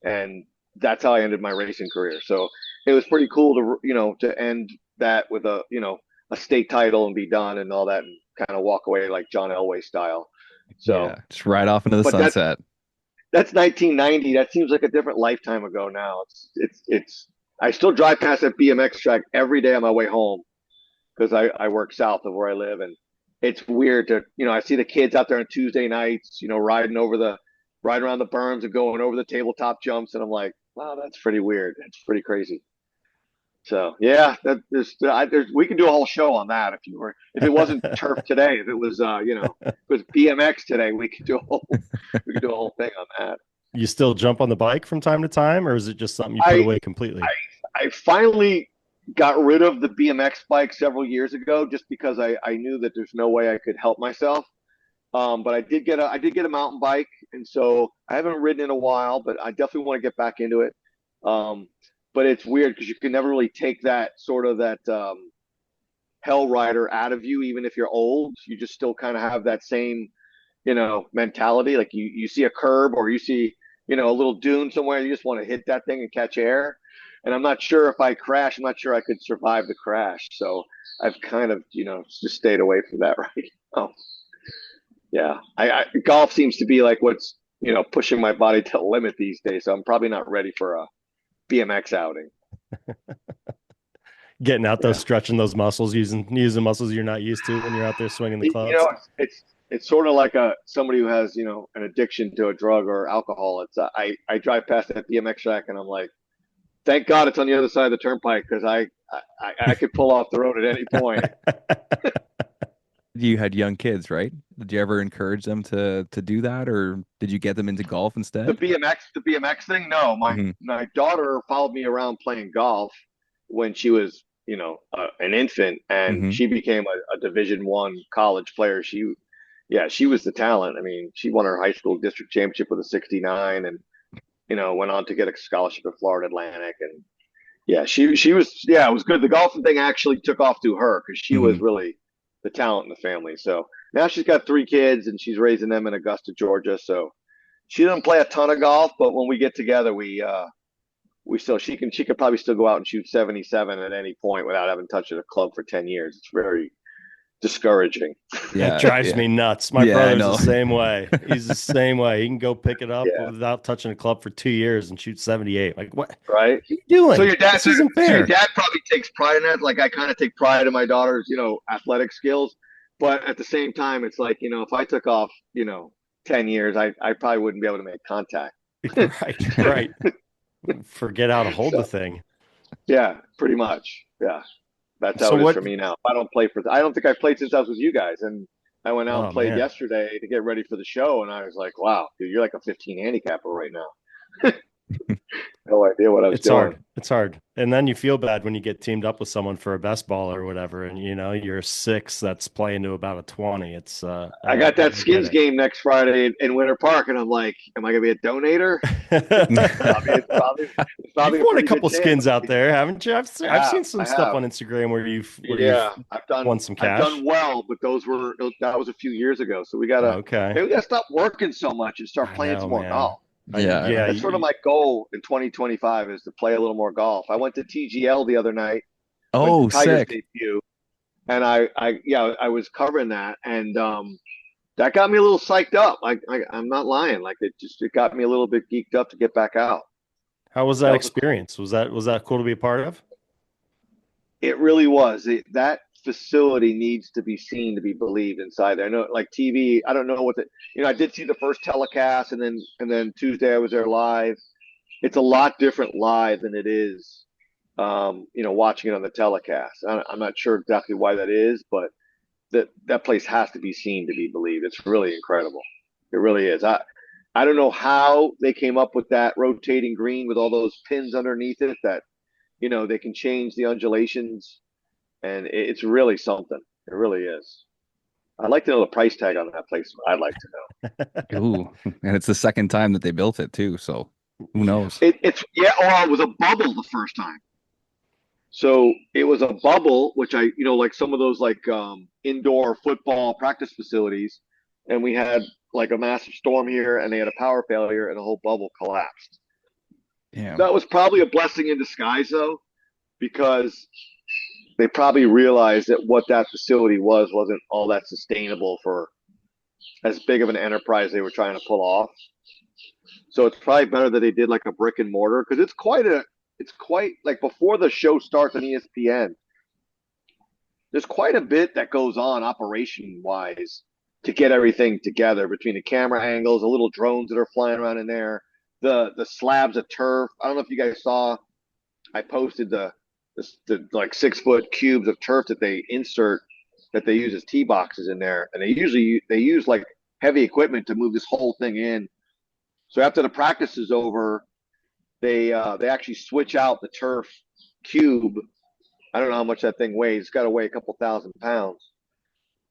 and that's how I ended my racing career. So it was pretty cool to end that with a state title and be done and all that, and kind of walk away like John Elway style. Yeah, So, just right off into the but sunset. that's 1990. That seems like a different lifetime ago now. It's I still drive past that BMX track every day on my way home because I work south of where I live, and it's weird to I see the kids out there on Tuesday nights, riding around the berms and going over the tabletop jumps, and I'm like, wow, that's pretty weird. It's pretty crazy. So yeah, we could do a whole show on that if it wasn't turf today, if it was if it was BMX today, we could do a whole thing on that. You still jump on the bike from time to time, or is it just something you put I away completely? I finally got rid of the BMX bike several years ago just because I knew that there's no way I could help myself. But I did get a mountain bike, and so I haven't ridden in a while, but I definitely want to get back into it. Um, but it's weird because you can never really take that hell rider out of you, even if you're old. You just still kind of have that same mentality. Like you see a curb or you see a little dune somewhere, you just want to hit that thing and catch air. And I'm not sure if I crash, I'm not sure I could survive the crash. So I've kind of just stayed away from that right now. Yeah, golf seems to be like what's pushing my body to the limit these days. So I'm probably not ready for a BMX outing. Getting out those, Yeah, stretching those muscles, using muscles you're not used to when you're out there swinging the you clubs. know, it's it's sort of like somebody who has, an addiction to a drug or alcohol. It's I drive past that BMX track and I'm like, thank God it's on the other side of the turnpike because I could pull off the road at any point. You had young kids, right? Did you ever encourage them to do that, or did you get them into golf instead? The BMX thing, no. My Hmm. my daughter followed me around playing golf when she was, an infant, and Hmm. she became a Division I college player. Yeah, she was the talent. I mean, she won her high school district championship with a 69, and went on to get a scholarship at Florida Atlantic, and yeah, she was, yeah, it was good. The golfing thing actually took off to her because she was Hmm. really the talent in the family. So now she's got 3 kids and she's raising them in Augusta, Georgia. So she doesn't play a ton of golf, but when we get together, we still she could probably still go out and shoot 77 at any point without having touched a club for 10 years. It's very discouraging. That Yeah, drives yeah, me nuts. My yeah. I brother's the know. same way. He's the same way. He can go pick it up Yeah, without touching a club for 2 years and shoot 78. Like, what are right. you So doing? your dad, This so, isn't so your fair. dad probably takes pride in that. Like I kind of take pride in my daughter's, athletic skills, but at the same time, it's like, if I took off, 10 years, I probably wouldn't be able to make contact. Right, right. Forget how to hold the So thing. yeah, pretty much. Yeah, that's how So it is what? for me now. I don't think I played since I was with you guys, and I went out and Oh played man. yesterday to get ready for the show, and I was like, wow, dude, you're like a 15 handicapper right now. No idea what I was It's doing. hard. It's hard. And then you feel bad when you get teamed up with someone for a best ball or whatever, and you're a 6 that's playing to about a 20. It's I got that I get Skins it. game next Friday in Winter Park, and I'm like, am I gonna be a donator? It's probably You've a won a pretty good couple chance. skins out there, haven't you? I've seen some I stuff have. on Instagram where you've Yeah, I've done won some I've done cash. well, but that was a few years ago. So Okay. maybe we gotta stop working so much and start I playing know, some more man. golf. Yeah, Yeah, That's sort of my goal in 2025 is to play a little more golf. I went to TGL the other night, went to oh, Tiger's sick. debut, and I was covering that, and that got me a little psyched up. I'm not lying. Like it got me a little bit geeked up to get back out. how was that That was a cool. experience? Was that cool to be a part of? It really was. That facility needs to be seen to be believed inside there. I know, like TV. I don't know what I did see the first telecast, and then Tuesday I was there live. It's a lot different live than it is, watching it on the telecast. I'm not sure exactly why that is, but that place has to be seen to be believed. It's really incredible. It really is. I don't know how they came up with that rotating green with all those pins underneath it that they can change the undulations, and it's really something. It really is. I'd like to know the price tag on that place. I'd like to know. Ooh, and it's the second time that they built it too, so who knows? It's yeah. Oh, it was a bubble the first time. So it was a bubble, which like some of those like indoor football practice facilities, and we had like a massive storm here, and they had a power failure, and the whole bubble collapsed. Yeah. That was probably a blessing in disguise, though, because they probably realized that what that facility wasn't all that sustainable for as big of an enterprise they were trying to pull off. So it's probably better that they did like a brick and mortar because it's quite like before the show starts on ESPN. There's quite a bit that goes on operation wise to get everything together between the camera angles, the little drones that are flying around in there, the slabs of turf. I don't know if you guys saw. I posted the like 6 foot cubes of turf that they insert that they use as tee boxes in there, and they use like heavy equipment to move this whole thing in. So after the practice is over, they actually switch out the turf cube. I don't know how much that thing weighs. It's got to weigh a couple thousand pounds,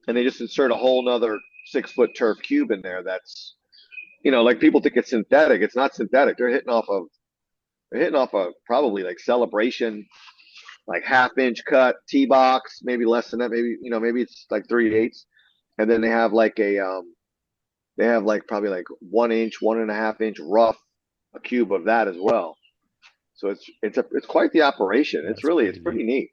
and they just insert a whole nother 6 foot turf cube in there. That's like people think it's synthetic. It's not synthetic. They're hitting off of probably like celebration, like half-inch cut tee box, maybe less than that. Maybe it's like 3/8, and then they have like probably like 1 inch, 1.5 inch rough a cube of that as well. So it's quite the operation. That's It's pretty pretty neat. neat.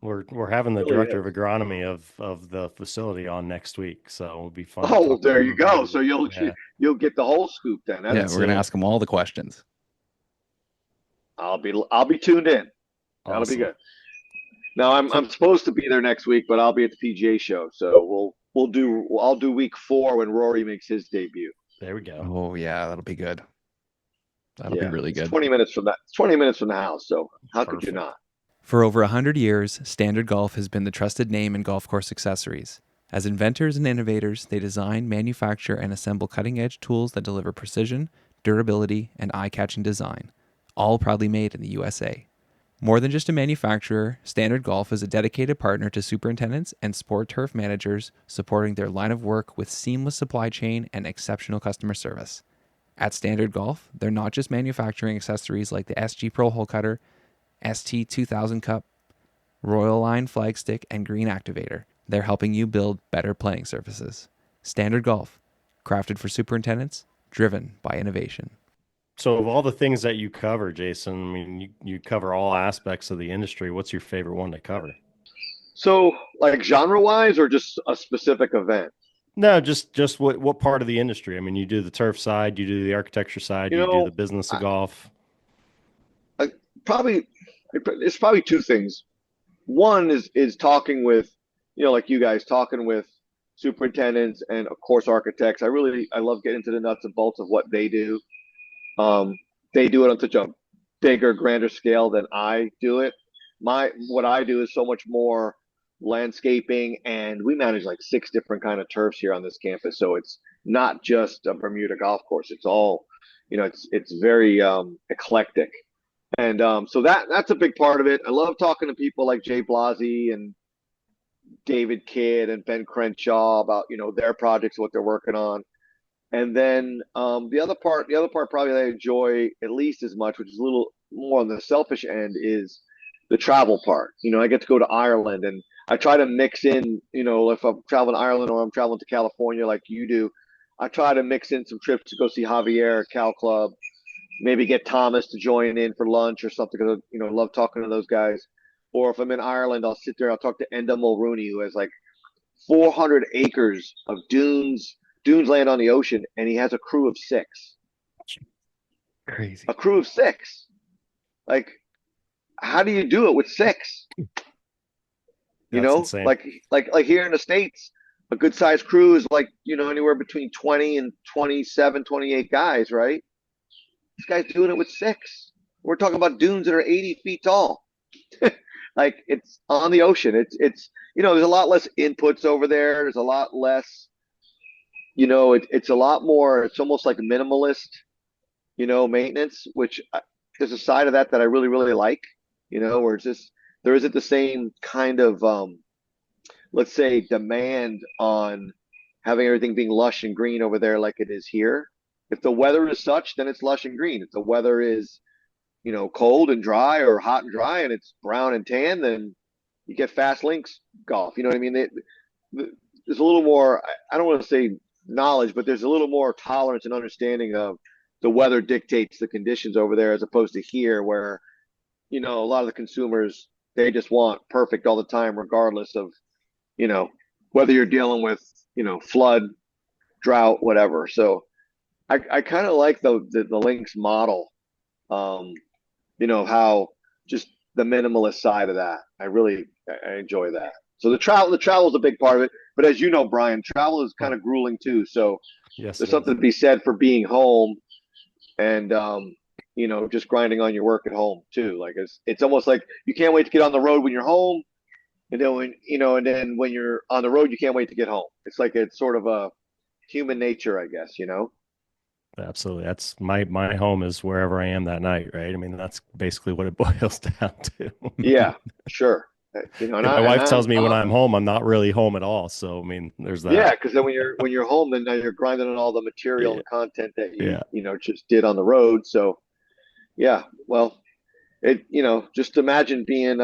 We're having It the really director of is. agronomy of the facility on next week, so it'll be fun to Oh, well, talk to there him you about go. it. So you'll Yeah, you'll get the whole scoop then. Yeah, that's we're gonna it. ask them all the questions. I'll be tuned in. That'll be Awesome. good. Now I'm So I'm supposed to be there next week, but I'll be at the PGA show, so I'll do week 4 when Rory makes his debut. There we go. Oh yeah, that'll be good. That'll be Yeah, really it's good. 20 minutes from that. It's 20 minutes from the house. So how could you Perfect. not? For over 100 years, Standard Golf has been the trusted name in golf course accessories. As inventors and innovators, they design, manufacture, and assemble cutting-edge tools that deliver precision, durability, and eye-catching design, all proudly made in the USA. More than just a manufacturer, Standard Golf is a dedicated partner to superintendents and sport turf managers, supporting their line of work with seamless supply chain and exceptional customer service. At Standard Golf, they're not just manufacturing accessories like the SG Pro Hole Cutter, ST 2000 Cup, Royal Line Flagstick, and Green Activator. They're helping you build better playing surfaces. Standard Golf, crafted for superintendents, driven by innovation. So of all the things that you cover, Jason, I mean, you cover all aspects of the industry. What's your favorite one to cover? So like genre wise or just a specific event? No, just what part of the industry? I mean, you do the turf side, you do the architecture side, You you do know, the business of I, golf. I probably it's probably two things. One is talking with, like you guys talking with superintendents and of course architects. I love getting into the nuts and bolts of what they do. Um, they do it on such a bigger, grander scale than I do it. What I do is so much more landscaping, and we manage like 6 different kind of turfs here on this campus. So it's not just a Bermuda golf course. It's all, it's very eclectic. And so that's a big part of it. I love talking to people like Jay Blasi and David Kidd and Ben Crenshaw about their projects, what they're working on. And then the other part probably that I enjoy at least as much, which is a little more on the selfish end, is the travel part. I get to go to Ireland, and I try to mix in, if I'm traveling to Ireland or I'm traveling to California like you do, I try to mix in some trips to go see Javier at Cal Club, maybe get Thomas to join in for lunch or something because I love talking to those guys. Or if I'm in Ireland, I'll sit there, I'll talk to Enda Mulrooney, who has like 400 acres of dunes land on the ocean, and he has a crew of 6. Crazy. A crew of 6. Like, how do you do it with 6? That's insane. Like here in the States, a good sized crew is like, anywhere between 20 and 27, 28 guys, right? This guy's doing it with 6. We're talking about dunes that are 80 feet tall. Like, it's on the ocean. It's there's a lot less inputs over there. There's a lot less, it's a lot more, it's almost like minimalist, maintenance, which there's a side of that I really, really like, where it's just, there isn't the same kind of, let's say, demand on having everything being lush and green over there like it is here. If the weather is such, then it's lush and green. If the weather is, cold and dry or hot and dry and it's brown and tan, then you get fast links golf. You know what I mean? There's a little more, I don't want to say knowledge, but there's a little more tolerance and understanding of the weather dictates the conditions over there as opposed to here where, a lot of the consumers, they just want perfect all the time, regardless of, whether you're dealing with, flood, drought, whatever. So I kind of like the links model. How just the minimalist side of that. I enjoy that. So the travel is a big part of it. But as you know, Brian, travel is kind of grueling too. So Yes, there's something to be said for being home and just grinding on your work at home too. Like it's almost like you can't wait to get on the road when you're home, and then when you're on the road, you can't wait to get home. It's like it's sort of a human nature, I guess. absolutely. That's my home is wherever I am that night, right? I mean, that's basically what it boils down to. Yeah, sure. And My wife tells me when I'm home, I'm not really home at all. So I mean, there's that. Yeah, because then when you're home, then now you're grinding on all the material Yeah. and content that Yeah. just did on the road. So yeah, well, just imagine being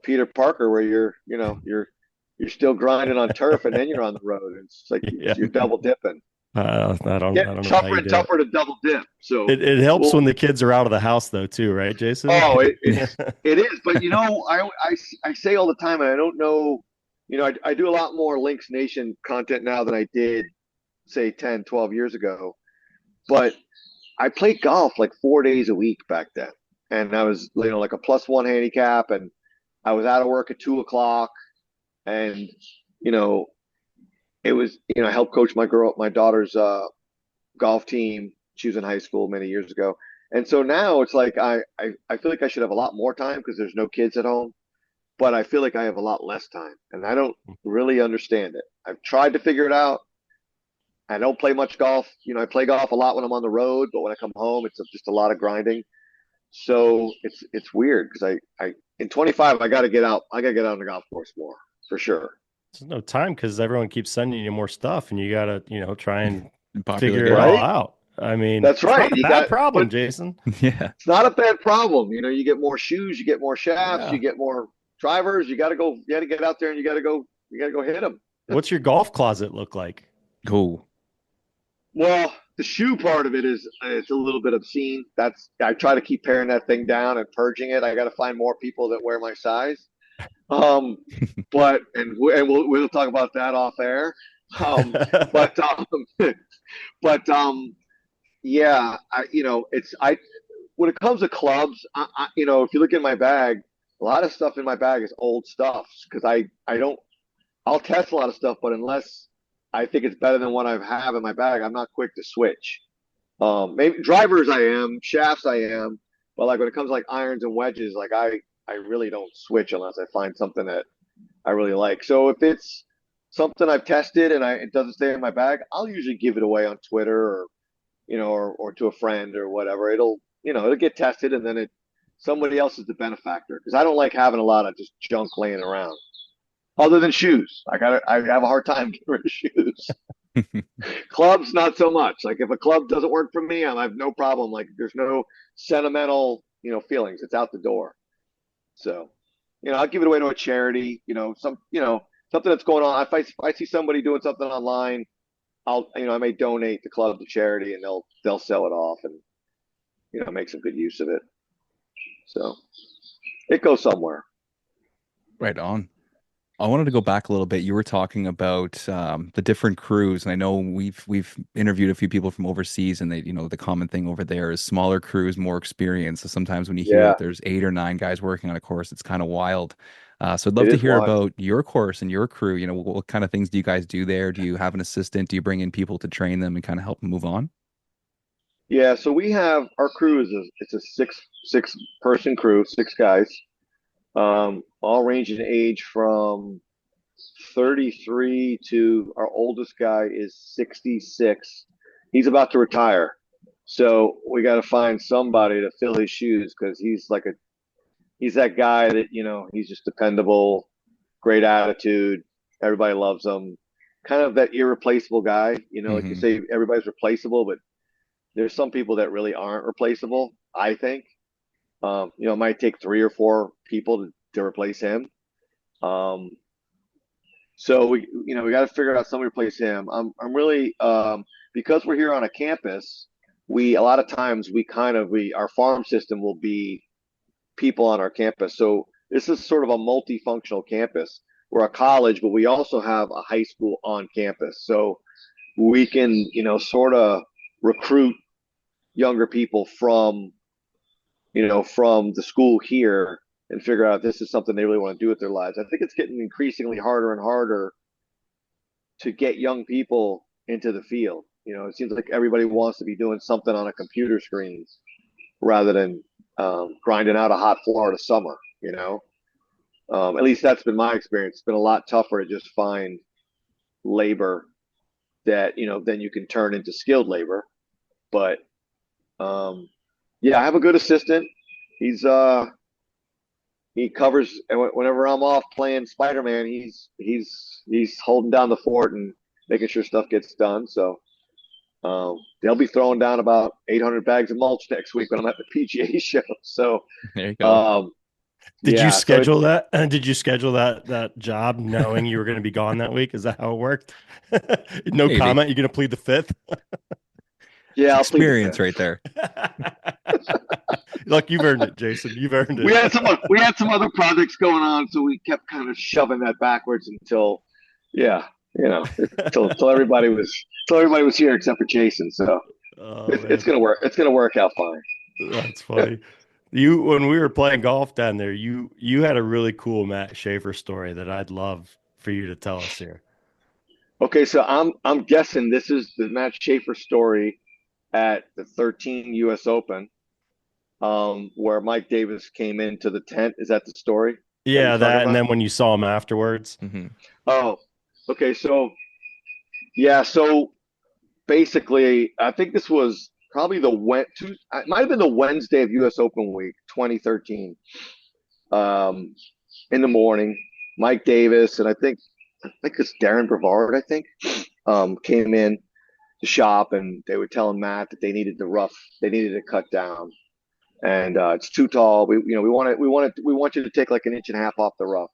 Peter Parker, where you're still grinding on turf and then you're on the road. It's like Yeah. you're double dipping. I don't Getting know how tougher you and do tougher to double dip. So it helps well, when the kids are out of the house though, too, right, Jason? oh, it is. But I say all the time, and I don't know. I do a lot more Links Nation content now than I did, say, 10, 12 years ago. But I played golf like 4 days a week back then. And I was, like a +1 handicap, and I was out of work at 2 o'clock. And, it was, I helped coach my daughter's golf team. She was in high school many years ago. And so now it's like I feel like I should have a lot more time because there's no kids at home, but I feel like I have a lot less time and I don't really understand it. I've tried to figure it out. I don't play much golf. I play golf a lot when I'm on the road, but when I come home, it's just a lot of grinding. So it's weird because I in 25 I got to get out. I got to get out on the golf course more for sure. There's no time because everyone keeps sending you more stuff, and you got to, try and Populate figure it it. all Right? out. I mean, That's it's right. not a You bad got, problem, but Jason. Yeah. it's not a bad problem. You get more shoes, you get more shafts, Yeah. you get more drivers. You got to go. You got to get out there and You got to go hit them. What's your golf closet look like? Cool. Well, the shoe part of it is it's a little bit obscene. I try to keep paring that thing down and purging it. I got to find more people that wear my size. Um, but we'll talk about that off air. But but yeah, it's I when it comes to clubs, if you look in my bag, a lot of stuff in my bag is old stuff because I don't I'll test a lot of stuff, but unless I think it's better than what I have in my bag, I'm not quick to switch. Maybe drivers I am, shafts I am, but like when it comes to like irons and wedges, like I really don't switch unless I find something that I really like. So if it's something I've tested and it doesn't stay in my bag, I'll usually give it away on Twitter or or to a friend or whatever. It'll get tested and then somebody else is the benefactor because I don't like having a lot of just junk laying around. Other than shoes, I have a hard time getting rid of shoes. Clubs, not so much. Like if a club doesn't work for me, I have no problem. Like there's no sentimental, feelings. It's out the door. So, I'll give it away to a charity. Something that's going on. If I see somebody doing something online, I may donate the club to charity, and they'll sell it off and make some good use of it. So it goes somewhere. Right on. I wanted to go back a little bit. You were talking about the different crews, and I know we've interviewed a few people from overseas, and the common thing over there is smaller crews, more experience. So sometimes when you hear Yeah, that there's 8 or 9 guys working on a course, it's kind of wild. So I'd love it to is hear wild. about your course and your crew. What kind of things do you guys do there? Do you have an assistant? Do you bring in people to train them and kind of help them move on? Yeah, so we have our crew it's a six person crew, 6 guys, all range in age from 33 to our oldest guy is 66. He's about to retire. So we got to find somebody to fill his shoes because he's that guy that, he's just dependable, great attitude. Everybody loves him. Kind of that irreplaceable guy, like you Hmm. say, everybody's replaceable, but there's some people that really aren't replaceable, I think. It might take 3 or 4 people to replace him. Um, So we got to figure out somebody to replace him. I'm really because we're here on a campus. A lot of times our farm system will be people on our campus. So this is sort of a multifunctional campus. We're a college, but we also have a high school on campus. So we can sort of recruit younger people from the school here and figure out if this is something they really want to do with their lives. I think it's getting increasingly harder and harder to get young people into the field. It seems like everybody wants to be doing something on a computer screen rather than grinding out a hot Florida summer. At least that's been my experience. It's been a lot tougher to just find labor that then you can turn into skilled labor. But yeah, I have a good assistant. He's he covers whenever I'm off playing Spider-Man. He's holding down the fort and making sure stuff gets done. So they'll be throwing down about 800 bags of mulch next week when I'm at the PGA show. So There you go. um, Did you yeah, so schedule that? Did you schedule that job knowing you were going to be gone that week? Is that how it worked? No Maybe. comment. You're going to plead the fifth. yeah, It's I'll plead the experience fifth. right there. Look, you've earned it, Jason. You've earned it. We had some other projects going on, so we kept kind of shoving that backwards until yeah, until everybody was here except for Jason. So Oh it's man, gonna work. It's gonna work out fine. that's funny. When we were playing golf down there, you had a really cool Matt Schaefer story that I'd love for you to tell us here. Okay, so I'm guessing this is the Matt Schaefer story at the 13 U.S. Open, where Mike Davis came into the tent. Is that the story that you're Yeah, talking that, and about? then when you saw him afterwards. Hmm. Oh, okay. So yeah, so basically, I think this was probably it might have been the Wednesday of U.S. Open week, 2013. Um, in the morning, Mike Davis and I think it's Darren Brevard, I think, came in the shop and they were telling Matt that they needed to cut down, and it's too tall. We want you to take like an inch and a half off the rough,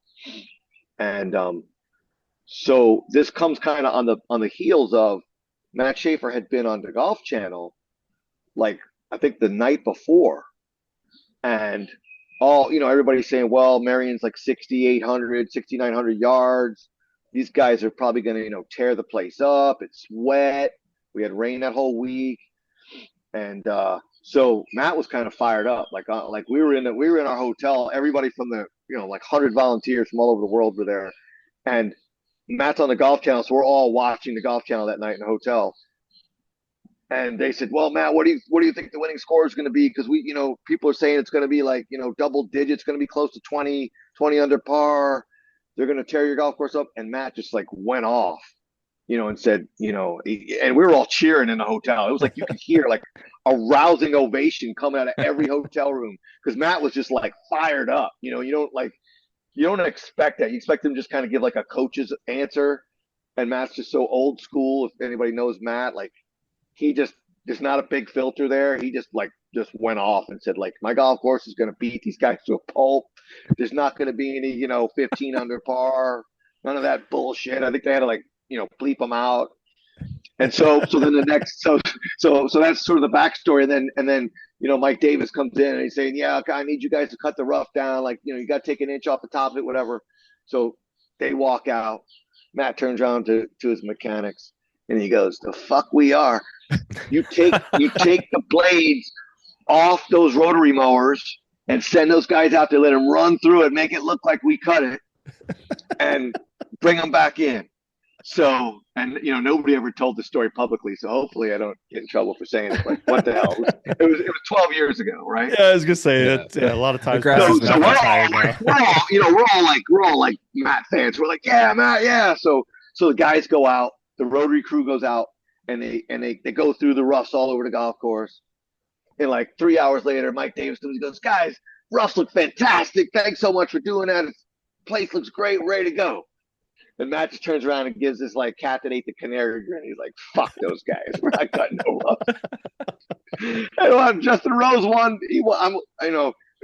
and so this comes kind of on the heels of Matt Schaefer had been on the Golf Channel, like I think the night before, and everybody's saying, well, Marion's like 6,800, 6,900 yards. These guys are probably going to tear the place up. It's wet. We had rain that whole week. And so Matt was kind of fired up. Like we were in our hotel. Everybody from the like 100 volunteers from all over the world were there, and Matt's on the Golf Channel, so we're all watching the Golf Channel that night in the hotel. And they said, "Well, Matt, what do you think the winning score is going to be? Because people are saying it's going to be like double digits, going to be close to 20 under par. They're going to tear your golf course up." And Matt just like went off, and said, and we were all cheering in the hotel. It was like you could hear like a rousing ovation coming out of every hotel room because Matt was just like fired up. You don't expect that. You expect him to just kind of give like a coach's answer, and Matt's just so old school. If anybody knows Matt, like he just there's not a big filter there. He just went off and said like my golf course is going to beat these guys to a pulp. There's not going to be any 15 under par, none of that bullshit. I think they had to like bleep them out. And so then the next so that's sort of the backstory. And then Mike Davis comes in and he's saying, yeah, I need you guys to cut the rough down. Like you got to take an inch off the top of it, whatever. So they walk out. Matt turns around to his mechanics and he goes, "The fuck we are. You take the blades off those rotary mowers and send those guys out there, let them run through it, make it look like we cut it, and bring them back in." So, and nobody ever told the story publicly, so hopefully I don't get in trouble for saying it. But what the hell? It was 12 years ago, right? Yeah, I was gonna say that. Yeah, a lot of times. grass So, has been so we're cut. all like, we're all like Matt fans. We're like, yeah, Matt, yeah. So the guys go out, the rotary crew goes out, and they go through the roughs all over the golf course. And like 3 hours later, Mike Davis comes and goes, "Guys, roughs look fantastic. Thanks so much for doing that. The place looks great. We're ready to go." And Matt just turns around and gives this like cat that ate the canary grin. He's like, "Fuck those guys. We're not cutting no rough." And Justin Rose won. He won.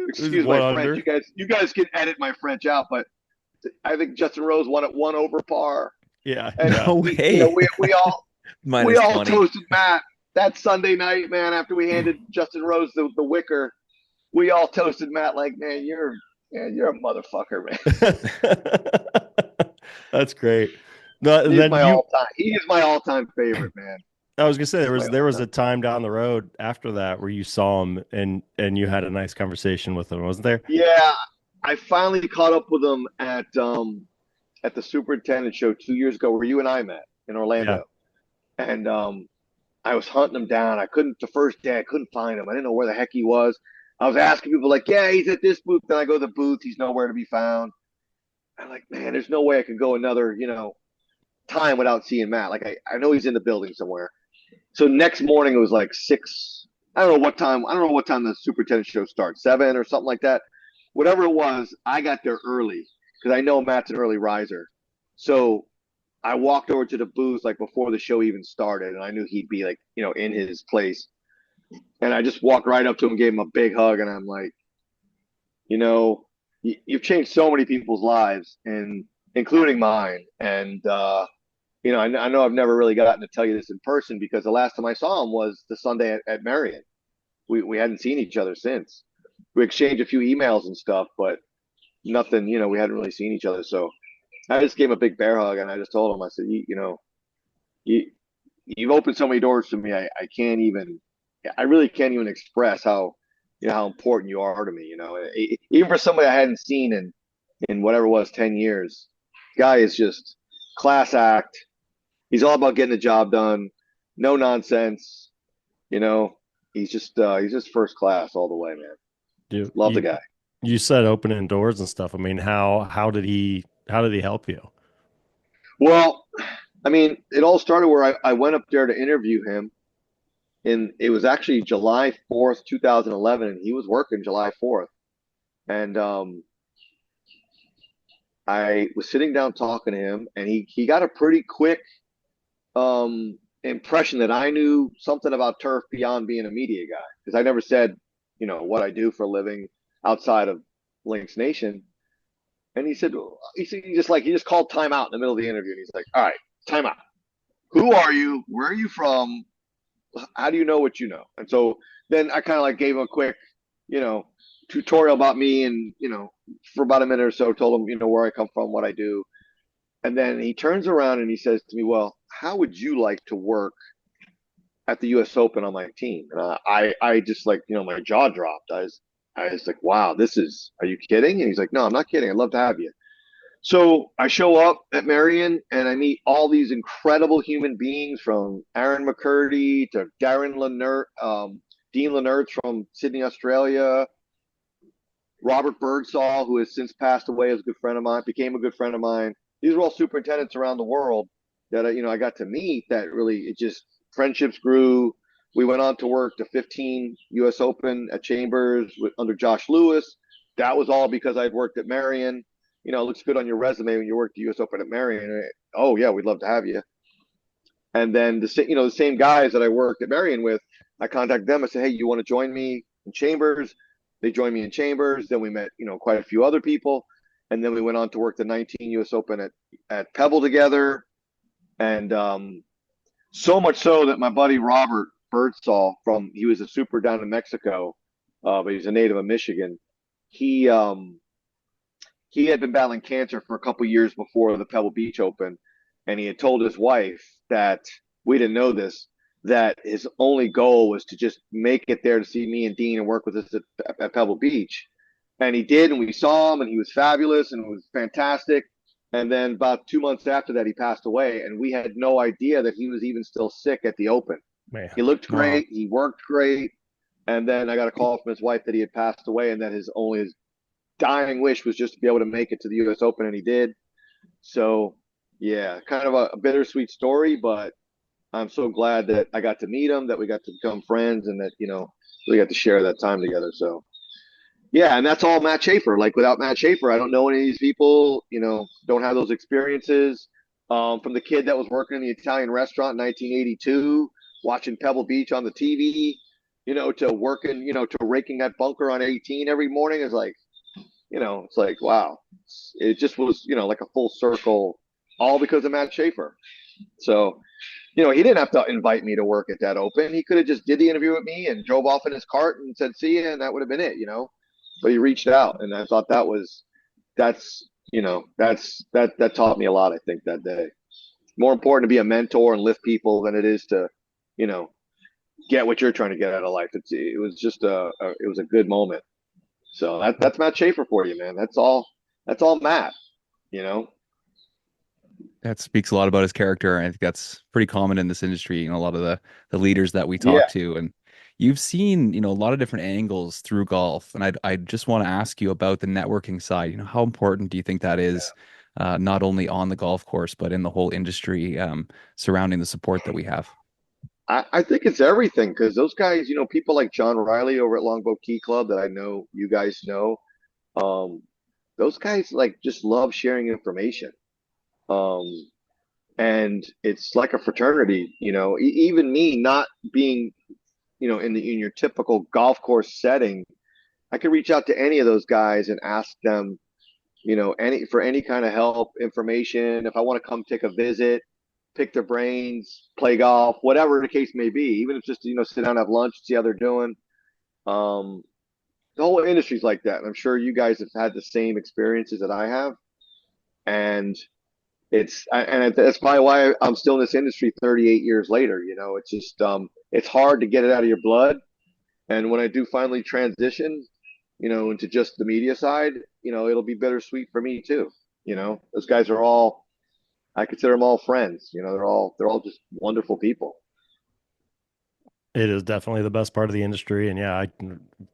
Excuse my French. You guys can edit my French out, but I think Justin Rose won at one over par. Yeah. And No way. we all Minus 20. toasted Matt that Sunday night, man. After we handed Justin Rose the wicker, we all toasted Matt like, "Man, you're a motherfucker, man." That's great. No, He then is my all-time favorite, man. I was gonna say there was all-time. a time down the road after that where you saw him and you had a nice conversation with him, wasn't there? Yeah, I finally caught up with him at the superintendent show 2 years ago, where you and I met in Orlando, and I was hunting him down. The first day I couldn't find him. I didn't know where the heck he was. I was asking people like, "Yeah, he's at this booth." Then I go to the booth, he's nowhere to be found. I'm like, man, there's no way I could go another time without seeing Matt. Like I know he's in the building somewhere. So next morning it was like 6. I don't know what time. I don't know what time the superintendent show starts. 7 or something like that. Whatever it was, I got there early because I know Matt's an early riser. So I walked over to the booth like before the show even started, and I knew he'd be like in his place. And I just walked right up to him, gave him a big hug, and I'm like, you've changed so many people's lives, and including mine. And I know I've never really gotten to tell you this in person because the last time I saw him was the Sunday at Marion. We hadn't seen each other since. We exchanged a few emails and stuff, but nothing. We hadn't really seen each other. So I just gave him a big bear hug, and I just told him, I said, you've opened so many doors to me. I really can't even express how important you are to me. Even for somebody I hadn't seen in whatever it was 10 years. Guy is just class act, He's all about getting the job done, no nonsense. You know, he's just first class all the way, man. You Love the you guy. you said opening doors and stuff. I mean, how did he help you? Well, I mean, it all started where I went up there to interview him, and it was actually July 4th, 2011, and he was working July 4th. And I was sitting down talking to him, and he got a pretty quick impression that I knew something about turf beyond being a media guy, because I never said, what I do for a living outside of Lynx Nation. And he just called timeout in the middle of the interview, and he's like, "All right, timeout. Who are you? Where are you from? How do you know what you know?" And so then I kind of like gave him a quick, you know, tutorial about me, and for about a minute or so, told him, where I come from, what I do. And then he turns around and he says to me, "Well, how would you like to work at the U.S. Open on my team?" And I just like, my jaw dropped. I was like, "Wow, are you kidding?" And he's like, "No, I'm not kidding. I'd love to have you." So I show up at Marion and I meet all these incredible human beings, from Aaron McCurdy to Dean Lennert from Sydney, Australia, Robert Birdsall, who has since passed away, is a good friend of mine, became a good friend of mine. These are all superintendents around the world that I got to meet. That really, it just, friendships grew. We went on to work the 15 U.S. Open at Chambers under Josh Lewis. That was all because I'd worked at Marion. It looks good on your resume when you worked the U.S. Open at Marion. Oh yeah, we'd love to have you. And then the same guys that I worked at Marion with, I contacted them. I said, "Hey, you want to join me in Chambers?" They joined me in Chambers. Then we met, quite a few other people, and then we went on to work the 19 U.S. Open at Pebble together. And so much so that my buddy Robert Birdsall, he was a super down in Mexico, but he's a native of Michigan. He had been battling cancer for a couple years before the Pebble Beach Open, and he had told his wife that, we didn't know this, that his only goal was to just make it there to see me and Dean and work with us at Pebble Beach. And he did, and we saw him, and he was fabulous, and it was fantastic. And then about 2 months after that, he passed away, and we had no idea that he was even still sick at the Open. Man, He looked wow. great, he worked great, and then I got a call from his wife that he had passed away, and that his dying wish was just to be able to make it to the U.S. Open, and he did. So, yeah, kind of a bittersweet story, but I'm so glad that I got to meet him, that we got to become friends, and that we got to share that time together. So, yeah, and that's all Matt Schaefer. Like, without Matt Schaefer, I don't know any of these people. Don't have those experiences. From the kid that was working in the Italian restaurant in 1982, watching Pebble Beach on the TV, to working, to raking that bunker on 18 every morning, is like, it's like, wow. It just was, like a full circle, all because of Matt Schaefer. So, he didn't have to invite me to work at that Open. He could have just did the interview with me and drove off in his cart and said, "See you," and that would have been it. But he reached out, and I thought that taught me a lot, I think, that day. More important to be a mentor and lift people than it is to, you know, get what you're trying to get out of life. It was just it was a good moment. So that's Matt Schaefer for you, man. That's all Matt, you know. That speaks a lot about his character. I think that's pretty common in this industry. A lot of the leaders that we Yeah. talk to, and you've seen, a lot of different angles through golf. And I just want to ask you about the networking side. How important do you think that is, not only on the golf course, but in the whole industry, surrounding the support that we have? I think it's everything, because those guys, people like John Riley over at Longboat Key Club that I know you guys know, um, those guys like just love sharing information. Um, and it's like a fraternity, even me not being, in your typical golf course setting, I could reach out to any of those guys and ask them, any kind of help, information. If I want to come take a visit, pick their brains, play golf, whatever the case may be, even if it's just, sit down, have lunch, see how they're doing. Um, the whole industry's like that. And I'm sure you guys have had the same experiences that I have. And that's probably why I'm still in this industry 38 years later. It's just, it's hard to get it out of your blood. And when I do finally transition, into just the media side, it'll be bittersweet for me too. Those guys are all, I consider them all friends. They're all just wonderful people. It is definitely the best part of the industry. And yeah,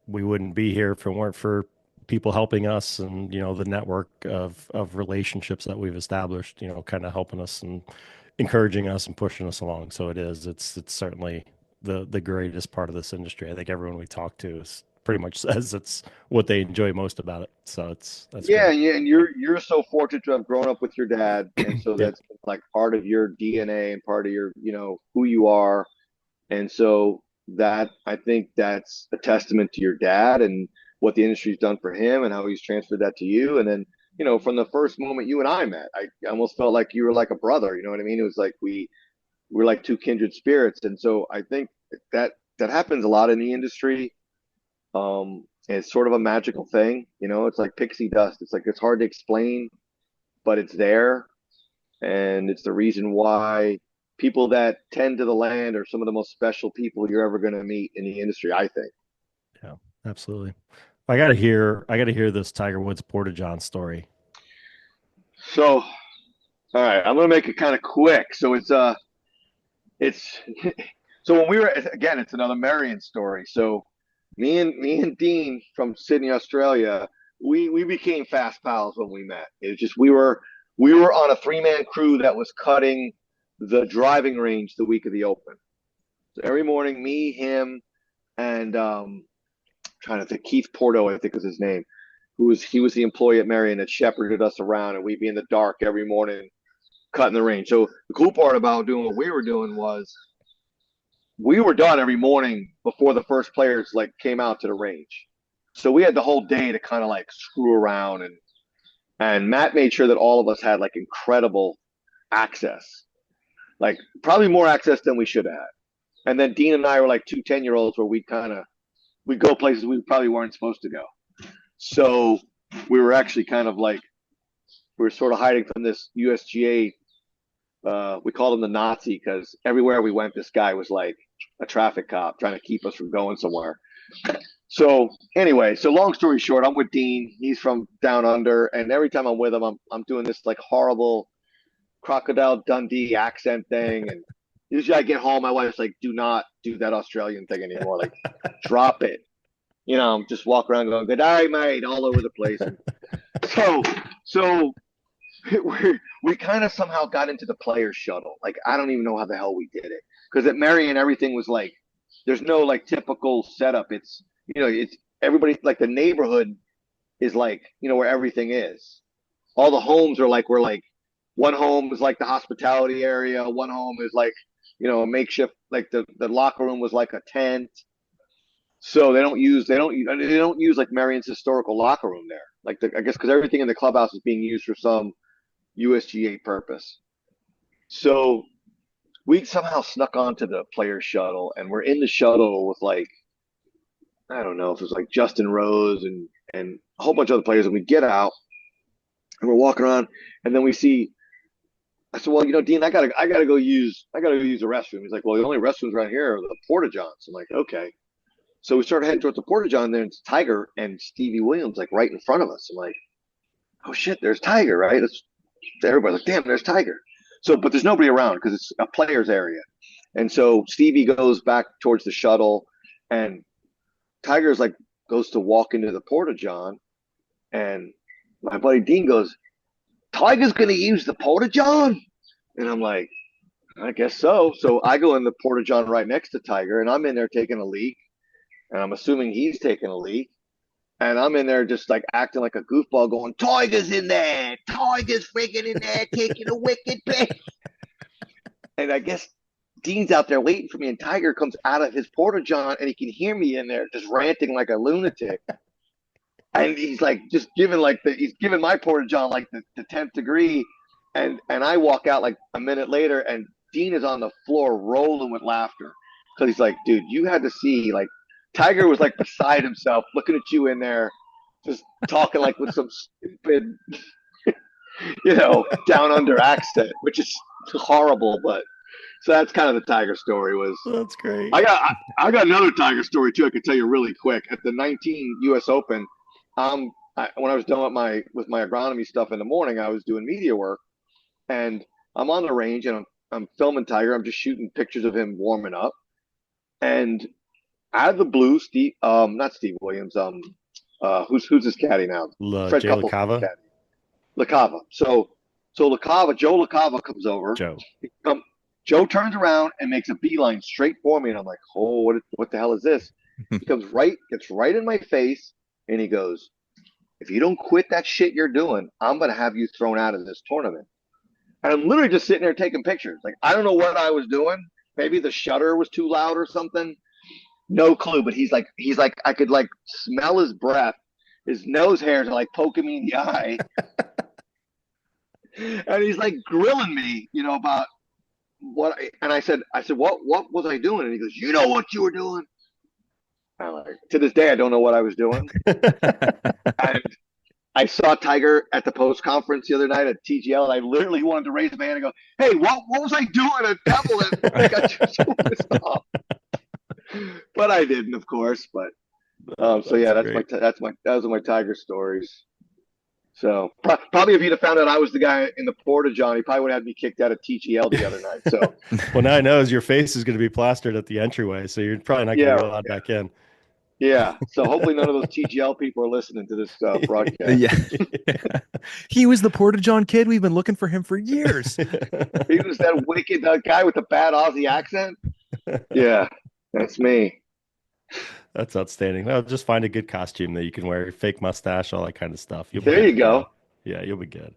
we wouldn't be here if it weren't for people helping us and, the network of relationships that we've established, kind of helping us and encouraging us and pushing us along. So it's certainly the greatest part of this industry. I think everyone we talk to is pretty much says it's what they enjoy most about it. So that's Yeah, great. yeah, and you're so fortunate to have grown up with your dad, and so Yeah. that's like part of your DNA and part of your, who you are. And so that I think that's a testament to your dad and what the industry's done for him and how he's transferred that to you. And then, from the first moment you and I met, I almost felt like you were like a brother. You know what I mean? It was like we were like two kindred spirits. And so I think that happens a lot in the industry. It's sort of a magical thing. It's like pixie dust. It's like it's hard to explain, but it's there, and it's the reason why people that tend to the land are some of the most special people you're ever going to meet in the industry, I think. Yeah, absolutely. I gotta hear this Tiger Woods Porta John story. So, all right, I'm going to make it kind of quick. So it's so when we were, again, it's another Marion story. So me and Dean from Sydney, Australia, we became fast pals when we met. It was just we were on a 3-man crew that was cutting the driving range the week of the Open. So every morning, me, him, and trying to think, Keith Porto, I think was his name, he was the employee at Marion that shepherded us around, and we'd be in the dark every morning cutting the range. So the cool part about doing what we were doing was we were done every morning before the first players like came out to the range. So we had the whole day to kind of like screw around, and Matt made sure that all of us had like incredible access, like probably more access than we should have had. And then Dean and I were like 2 10-year-olds where we'd go places we probably weren't supposed to go. So we were actually kind of like we were sort of hiding from this USGA. We called him the Nazi because everywhere we went, this guy was like a traffic cop trying to keep us from going somewhere. So anyway, so long story short, I'm with Dean. He's from down under, and every time I'm with him, I'm doing this like horrible Crocodile Dundee accent thing. And usually I get home, my wife's like, "Do not do that Australian thing anymore. Like, drop it." Just walk around going, "Good day, mate," all over the place. And so we kind of somehow got into the players shuttle. Like I don't even know how the hell we did it because at Marion everything was like there's no like typical setup. It's everybody like the neighborhood is like where everything is. All the homes are like we're like one home is like the hospitality area. One home is like a makeshift like the locker room was like a tent. So they don't use like Marion's historical locker room there. Like I guess because everything in the clubhouse is being used for some USGA purpose. So we somehow snuck onto the player shuttle, and we're in the shuttle with like I don't know if it was like Justin Rose and a whole bunch of other players. And we get out and we're walking around, and then we see. I said, "Well, Dean, I gotta go use the restroom." He's like, "Well, the only restrooms around here are the Porta Johns." I'm like, "Okay." So we started heading towards the Porta John. There, and it's Tiger and Stevie Williams like right in front of us. I'm like, "Oh shit, there's Tiger, right?" Everybody's like, "Damn, there's Tiger." So, but there's nobody around because it's a player's area. And so Stevie goes back towards the shuttle, and Tiger's like goes to walk into the Porta John, and my buddy Dean goes, "Tiger's gonna use the Porta John," and I'm like, "I guess so." So I go in the Porta John right next to Tiger, and I'm in there taking a leak, and I'm assuming he's taking a leak. And I'm in there just like acting like a goofball going, "Tiger's in there. Tiger's freaking in there taking a wicked piss." And I guess Dean's out there waiting for me, and Tiger comes out of his Porta John, and he can hear me in there just ranting like a lunatic. And he's like just giving he's giving my Porta John like the 10th degree. And I walk out like a minute later, and Dean is on the floor rolling with laughter because he's like, "Dude, you had to see like Tiger was like beside himself looking at you in there, just talking like with some stupid, down under accent, which is horrible." But so that's kind of the Tiger story. Was That's great. I got another Tiger story too. I could tell you really quick. At the 19 U.S. Open, when I was done with my agronomy stuff in the morning, I was doing media work, and I'm on the range and I'm filming Tiger. I'm just shooting pictures of him warming up. And out of the blue, not Steve Williams, who's his caddy now? Fred Jay Couples' LaCava? caddy. LaCava. So Joe LaCava comes over. Joe. Joe turns around and makes a beeline straight for me, and I'm like, oh, what the hell is this? He gets right in my face, and he goes, if you don't quit that shit you're doing, I'm gonna have you thrown out of this tournament. And I'm literally just sitting there taking pictures. Like, I don't know what I was doing. Maybe the shutter was too loud or something. No clue. But he's like, I could like smell his breath. His nose hairs are like poking me in the eye. And he's like grilling me, about what. And I said, what was I doing? And he goes, you know what you were doing? And I'm like, to this day, I don't know what I was doing. And I saw Tiger at the post conference the other night at TGL, and I literally wanted to raise my hand and go, "Hey, what was I doing at Pebble that got you so pissed off?" But I didn't, of course. But so yeah, those are my Tiger stories. So probably if you'd have found out I was the guy in the porta john, he probably would have had me kicked out of TGL the other night. So well, now I know your face is going to be plastered at the entryway, so you're probably not going to be allowed back in. Yeah, so hopefully none of those TGL people are listening to this broadcast. Yeah. He was the Porta John kid. We've been looking for him for years. He was that wicked guy with the bad Aussie accent. Yeah, that's me. That's outstanding. Well, just find a good costume that you can wear, fake mustache, all that kind of stuff. There you go. Yeah, you'll be good.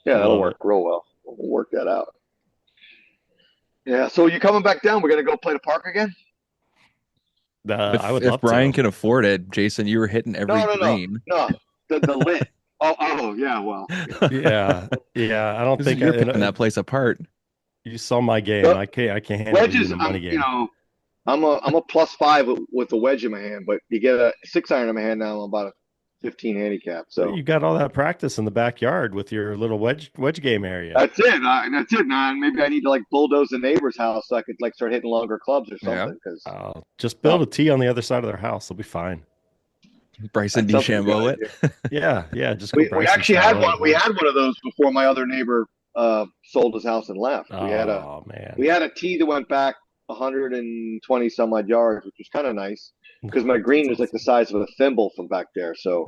Yeah, that'll work real well. We'll work that out. Yeah, so you coming back down? We're going to go play the park again? I would love if Brian to. can afford it, Jason, you were hitting every green. No, the lit. Oh, yeah. Well, yeah. I don't think you're picking that place apart. You saw my game. I can't handle wedges. the money game. I'm a +5 with a wedge in my hand, but you get a 6-iron in my hand now. I'm about a 15 handicap. So you got all that practice in the backyard with your little wedge game area. That's it. That's it. Now maybe I need to like bulldoze the neighbor's house so I could like start hitting longer clubs or something. Because just build a tee on the other side of their house. They'll be fine. Bryson DeChambeau it. Yeah. Just we actually had one. We had one of those before my other neighbor sold his house and left. We had a tee that went back 120 some odd yards, which was kind of nice because my green was like the size of a thimble from back there. So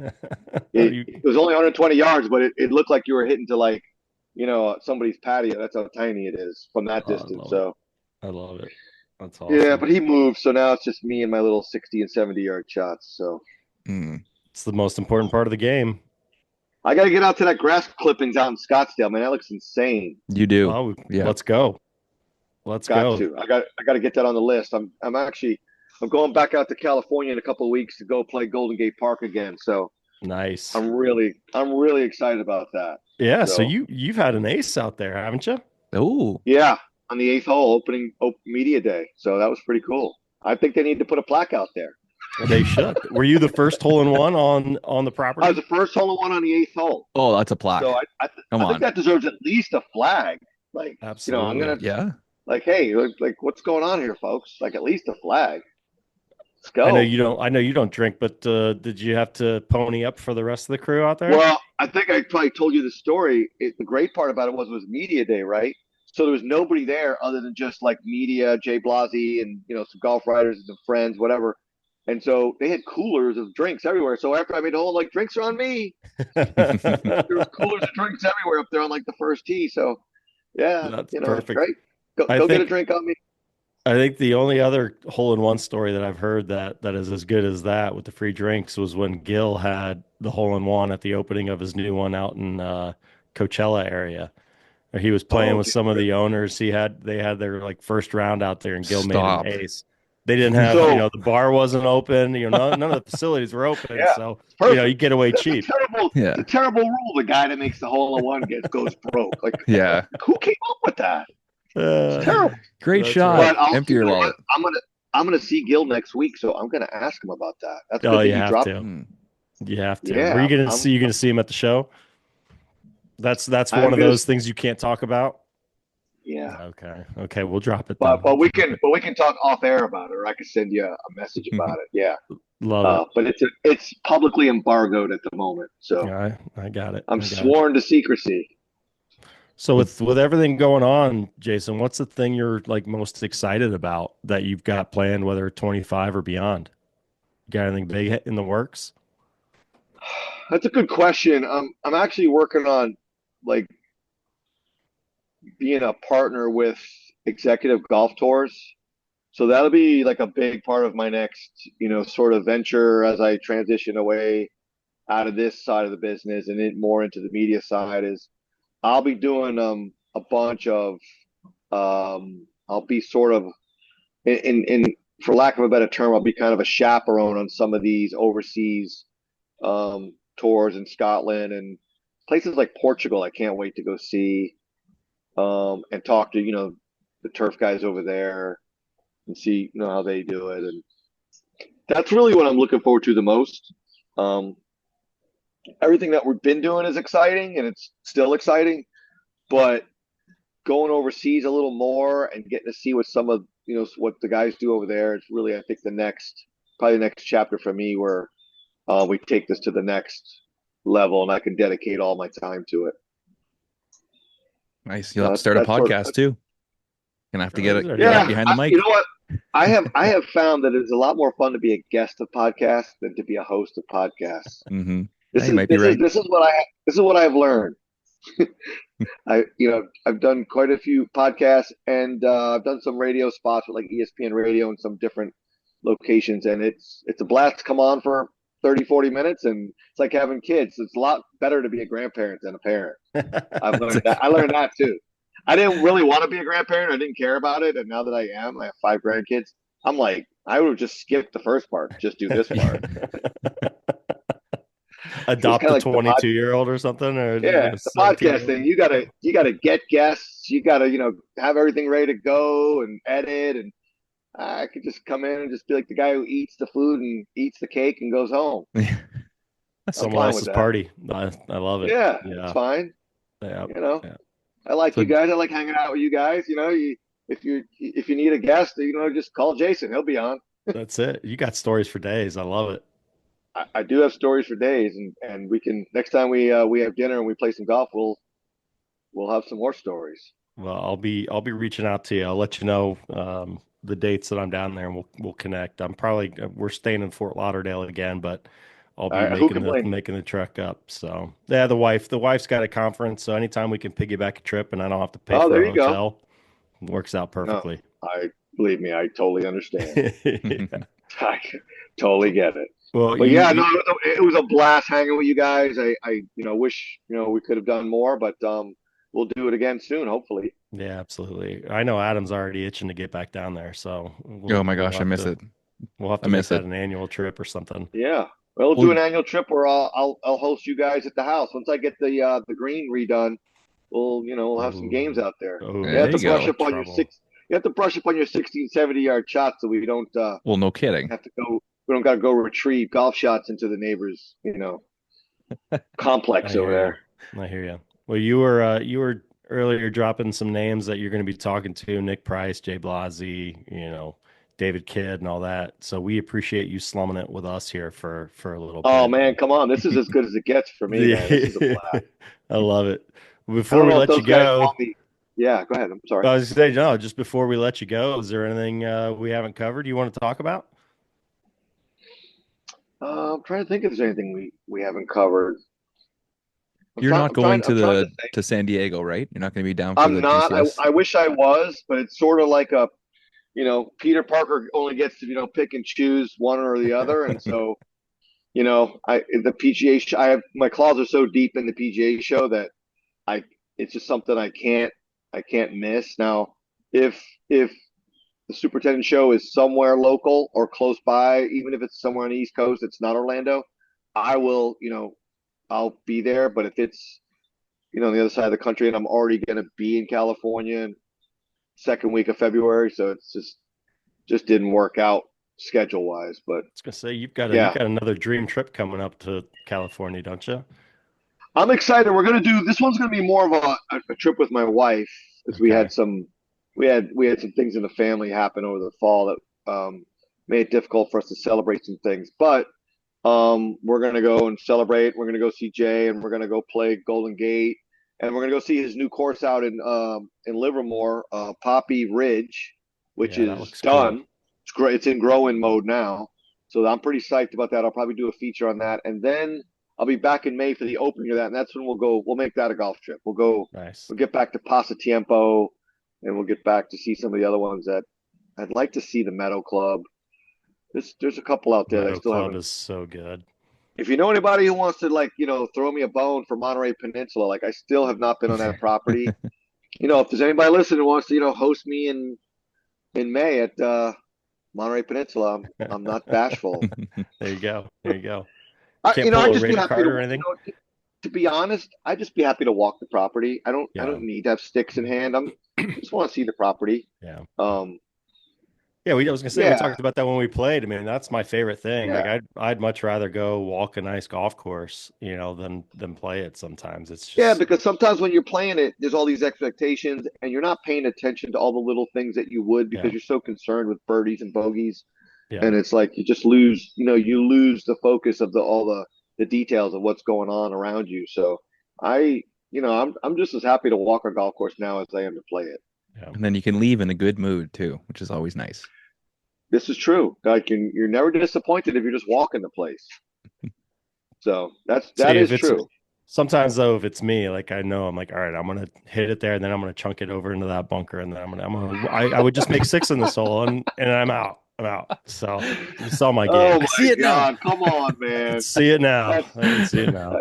it was only 120 yards, but it looked like you were hitting to like, somebody's patio. That's how tiny it is from that distance. I love it. That's awesome. Yeah, but he moved, so now it's just me and my little 60 and 70-yard shots. So it's the most important part of the game. I got to get out to that grass clippings out in Scottsdale, man. That looks insane. You do. Oh, yeah. Let's go. I got to get that on the list. I'm going back out to California in a couple of weeks to go play Golden Gate Park again. So nice. I'm really excited about that. Yeah. So you've had an ace out there, haven't you? Oh. Yeah, on the 8th hole, opening media day. So that was pretty cool. I think they need to put a plaque out there. They should. Were you the first hole-in-one on the property? I was the first hole-in-one on the 8th hole. Oh, that's a plaque. So I think that deserves at least a flag. Like, absolutely. I'm gonna like, hey, like what's going on here, folks? Like at least a flag. Let's go. I know you don't drink, but did you have to pony up for the rest of the crew out there? Well, I think I probably told you the story. The great part about it was media day, right? So there was nobody there other than just like media, Jay Blasey, and some golf writers and some friends, whatever. And so they had coolers of drinks everywhere. So after I made the hole, like, drinks are on me. There was coolers of drinks everywhere up there on like the first tee. So yeah, that's perfect. Great. Go get a drink on me. I think the only other hole-in-one story that I've heard that is as good as that with the free drinks was when Gil had the hole-in-one at the opening of his new one out in Coachella area. He was playing with some of the owners. They had their like first round out there, and Gil made an ace. They didn't have, the bar wasn't open. None of the facilities were open. Yeah, so you get away cheap. It's a terrible rule. The guy that makes the hole-in-one goes broke. Like, who came up with that? It's terrible. Great shot. Empty your wallet. I'm gonna see Gil next week, so I'm gonna ask him about that. That's good. You have to. You have to. Yeah, Were you gonna see? You gonna see him at the show? That's one of those things you can't talk about. Yeah. Okay. We'll drop it. But we can talk off air about it, or I can send you a message about it. Yeah. Love it. But it's publicly embargoed at the moment, so I got it. I'm sworn to secrecy. So with everything going on, Jason, what's the thing you're like most excited about that you've got planned, whether 25 or beyond? You got anything big in the works? That's a good question. I'm actually working on like being a partner with executive golf tours. So that'll be like a big part of my next, sort of venture as I transition away out of this side of the business and more into the media side is I'll be doing a bunch of I'll be sort of in for lack of a better term, I'll be kind of a chaperone on some of these overseas tours in Scotland and places like Portugal. I can't wait to go see and talk to the turf guys over there and see how they do it, and that's really what I'm looking forward to the most. Um, Everything that we've been doing is exciting and it's still exciting, but going overseas a little more and getting to see what some of what the guys do over there is really, I think, probably the next chapter for me where we take this to the next level and I can dedicate all my time to it. Nice. You'll have to start a podcast too. Gonna have to get behind the mic. You know what? I have found that it's a lot more fun to be a guest of podcasts than to be a host of podcasts. Mm-hmm. This is what I've learned. I've done quite a few podcasts and I've done some radio spots with like ESPN radio and some different locations, and it's a blast to come on for 30, 40 minutes, and it's like having kids. It's a lot better to be a grandparent than a parent. I've learned that. I learned that too. I didn't really want to be a grandparent. I didn't care about it, and now that I am, I have 5 grandkids. I'm like, I would have just skipped the first part, just do this part. Adopt a 22-year-old or something, or the podcast thing. You gotta get guests. You gotta have everything ready to go and edit, and I could just come in and just be like the guy who eats the food and eats the cake and goes home. Someone else's party. I love it. Yeah, it's fine. Yeah, I like you guys. I like hanging out with you guys. If you need a guest, just call Jason. He'll be on. That's it. You got stories for days. I love it. I do have stories for days, and we can next time we have dinner and we play some golf, we'll have some more stories. Well, I'll be reaching out to you. I'll let you know the dates that I'm down there, and we'll connect. We're staying in Fort Lauderdale again, but I'll be making the trek up. So yeah, the wife's got a conference, so anytime we can piggyback a trip and I don't have to pay for a hotel, it works out perfectly. No, believe me, I totally understand. Yeah. I totally get it. Well, it was a blast hanging with you guys. I wish we could have done more, but we'll do it again soon, hopefully. Yeah, absolutely. I know Adam's already itching to get back down there, so oh my gosh, I miss it. We'll have to make that an annual trip or something. Yeah, we'll do an annual trip where I'll host you guys at the house once I get the green redone. We'll have some games out there. Oh, you have to brush up on your You have to brush up on your 16, 70-yard shots so we don't. Well, no kidding. Have to go. We don't got to go retrieve golf shots into the neighbor's, complex over there. I hear you. Well, you were earlier dropping some names that you're going to be talking to: Nick Price, Jay Blasi, David Kidd, and all that. So we appreciate you slumming it with us here for a little bit. Oh man, come on! This is as good as it gets for me. Man. This is a blast. I love it. Before we let you go. Yeah, go ahead. I'm sorry. I was going to say, no, just before we let you go, is there anything we haven't covered you want to talk about? I'm trying to think if there's anything we haven't covered. You're not going to San Diego, right? You're not going to be down for the GCS? I wish I was, but it's sort of like Peter Parker only gets to, pick and choose one or the other. And so, the PGA, my claws are so deep in the PGA show that it's just something I can't miss. Now, if the superintendent show is somewhere local or close by, even if it's somewhere on the East Coast, it's not Orlando, I will, I'll be there. But if it's, on the other side of the country and I'm already going to be in California in second week of February, so it's just didn't work out schedule wise. But I was going to say, you've got another dream trip coming up to California, don't you? I'm excited. We're going to do, this one's going to be more of a trip with my wife, because we had some things in the family happen over the fall that made it difficult for us to celebrate some things. But we're going to go and celebrate. We're going to go see Jay, and we're going to go play Golden Gate. and we're gonna go see his new course out in Livermore, Poppy Ridge, which Yeah, that is looks cool. done. It's great. It's in growing mode now, so I'm pretty psyched about that. I'll probably do a feature on that, and then I'll be back in May for the opening of that, and that's when we'll go. We'll make that a golf trip. We'll go. Nice. We'll get back to Pasatiempo, and we'll get back to see some of the other ones that I'd like to see. The Meadow Club. There's a couple out there that I Meadow still Club haven't. is so good. If you know anybody who wants to throw me a bone for Monterey Peninsula, like I still have not been on that property. If there's anybody listening who wants to, host me in May at Monterey Peninsula, I'm not bashful. There you go. There you go. I, Can't you know, pull I'd a just be rated happy card to, or anything. to be honest, I'd just be happy to walk the property. I Yeah. don't need to have sticks in hand. I just want to see the property. Yeah. Um, Yeah, I was gonna say we yeah, talked about that when we played. I mean, that's my favorite thing. Like yeah, I'd much rather go walk a nice golf course, than play it sometimes. It's yeah. just Because sometimes when you're playing it, there's all these expectations, and you're not paying attention to all the little things that you would yeah, because you're so concerned with birdies and bogeys. yeah. And it's like you just lose, you lose the focus of all the details of what's going on around you. So I'm just as happy to walk a golf course now as I am to play it. Yeah. And then you can leave in a good mood too, which is always nice. This is true. Like you're never disappointed if you're just walking the place. So that See, is true. sometimes though, if it's me, like I know I'm like, all right, I'm gonna hit it there, and then I'm gonna chunk it over into that bunker, and then I would just make 6 in the hole, and I'm out. I'm out. So you saw my game. Oh I see my it now. God! Come on, I man. can see it now. That's I can see it now.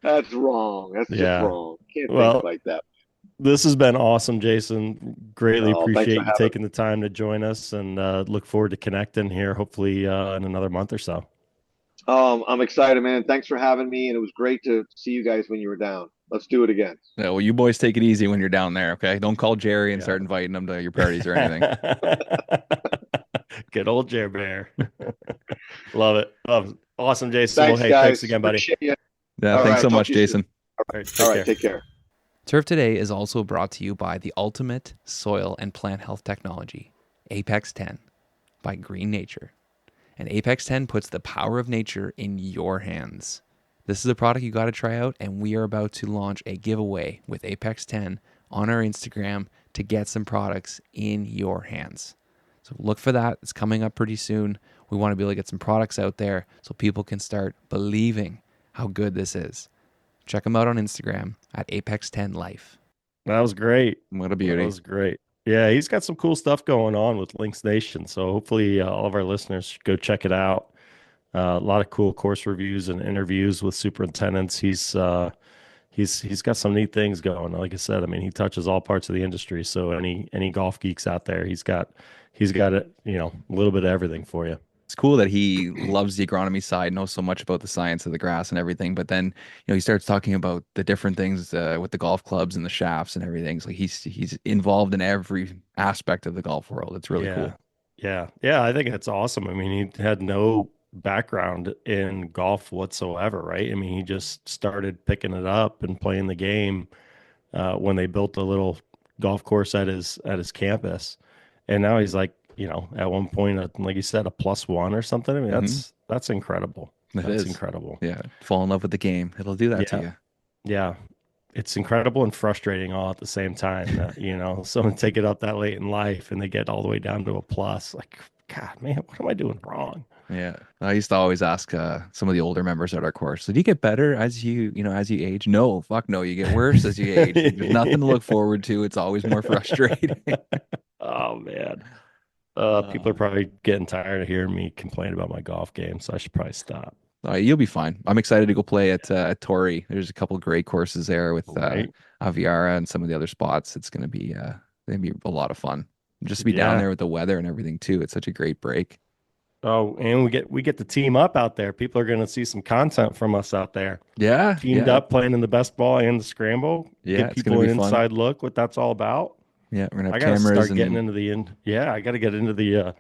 that's wrong. That's just Yeah. wrong. Can't think Well, like that. this has been awesome, Jason. Greatly Oh, thanks for appreciate you having taking the time to join us, and look forward to connecting here, hopefully in another month or so. I'm excited, man. Thanks for having me, and it was great to see you guys when you were down. Let's do it again. Yeah, well, you boys take it easy when you're down there, okay? Don't call Jerry and Yeah. start inviting him to your parties or anything. Good old Jer Bear. Love it. Awesome, Jason. Thanks, Well, hey, guys. thanks again, buddy. Appreciate you. Yeah, All thanks right, so talk much, to you soon. Jason. All right, All right, take care. Turf Today is also brought to you by the ultimate soil and plant health technology, Apex 10 by Green Nature. And Apex 10 puts the power of nature in your hands. This is a product you got to try out, and we are about to launch a giveaway with Apex 10 on our Instagram to get some products in your hands. So look for that. It's coming up pretty soon. We want to be able to get some products out there so people can start believing how good this is. Check them out on Instagram at Apex10Life. That was great. What a beauty. That was great. Yeah, he's got some cool stuff going on with Links Nation. So hopefully all of our listeners should go check it out. A lot of cool course reviews and interviews with superintendents. He's got some neat things going. Like I said, I mean, he touches all parts of the industry. So any golf geeks out there, he's got it, a little bit of everything for you. It's cool that he loves the agronomy side, knows so much about the science of the grass and everything. But then, he starts talking about the different things with the golf clubs and the shafts and everything. So he's involved in every aspect of the golf world. It's really cool. Yeah. I think it's awesome. I mean, he had no background in golf whatsoever, right? I mean, he just started picking it up and playing the game when they built a little golf course at his campus, and now he's like, at one point, like you said, a +1 or something. I mean, that's incredible. That's incredible. Yeah, fall in love with the game. It'll do that to you. Yeah, it's incredible and frustrating all at the same time. That someone take it up that late in life and they get all the way down to a plus. Like, God, man, what am I doing wrong? Yeah, I used to always ask some of the older members at our course, so do you get better as you age? No, fuck no, you get worse as you age. There's nothing to look forward to. It's always more frustrating. Oh man. People are probably getting tired of hearing me complain about my golf game, so I should probably stop. You'll be fine. I'm excited to go play at Torrey. There's a couple of great courses there with Aviara and some of the other spots. It's gonna be a lot of fun. Just to be down there with the weather and everything too. It's such a great break. Oh, and we get the team up out there. People are gonna see some content from us out there. Yeah, teamed up playing in the best ball and the scramble. Yeah, give people an inside look what that's all about. Yeah, we're gonna have I gotta cameras start getting into the I gotta get into the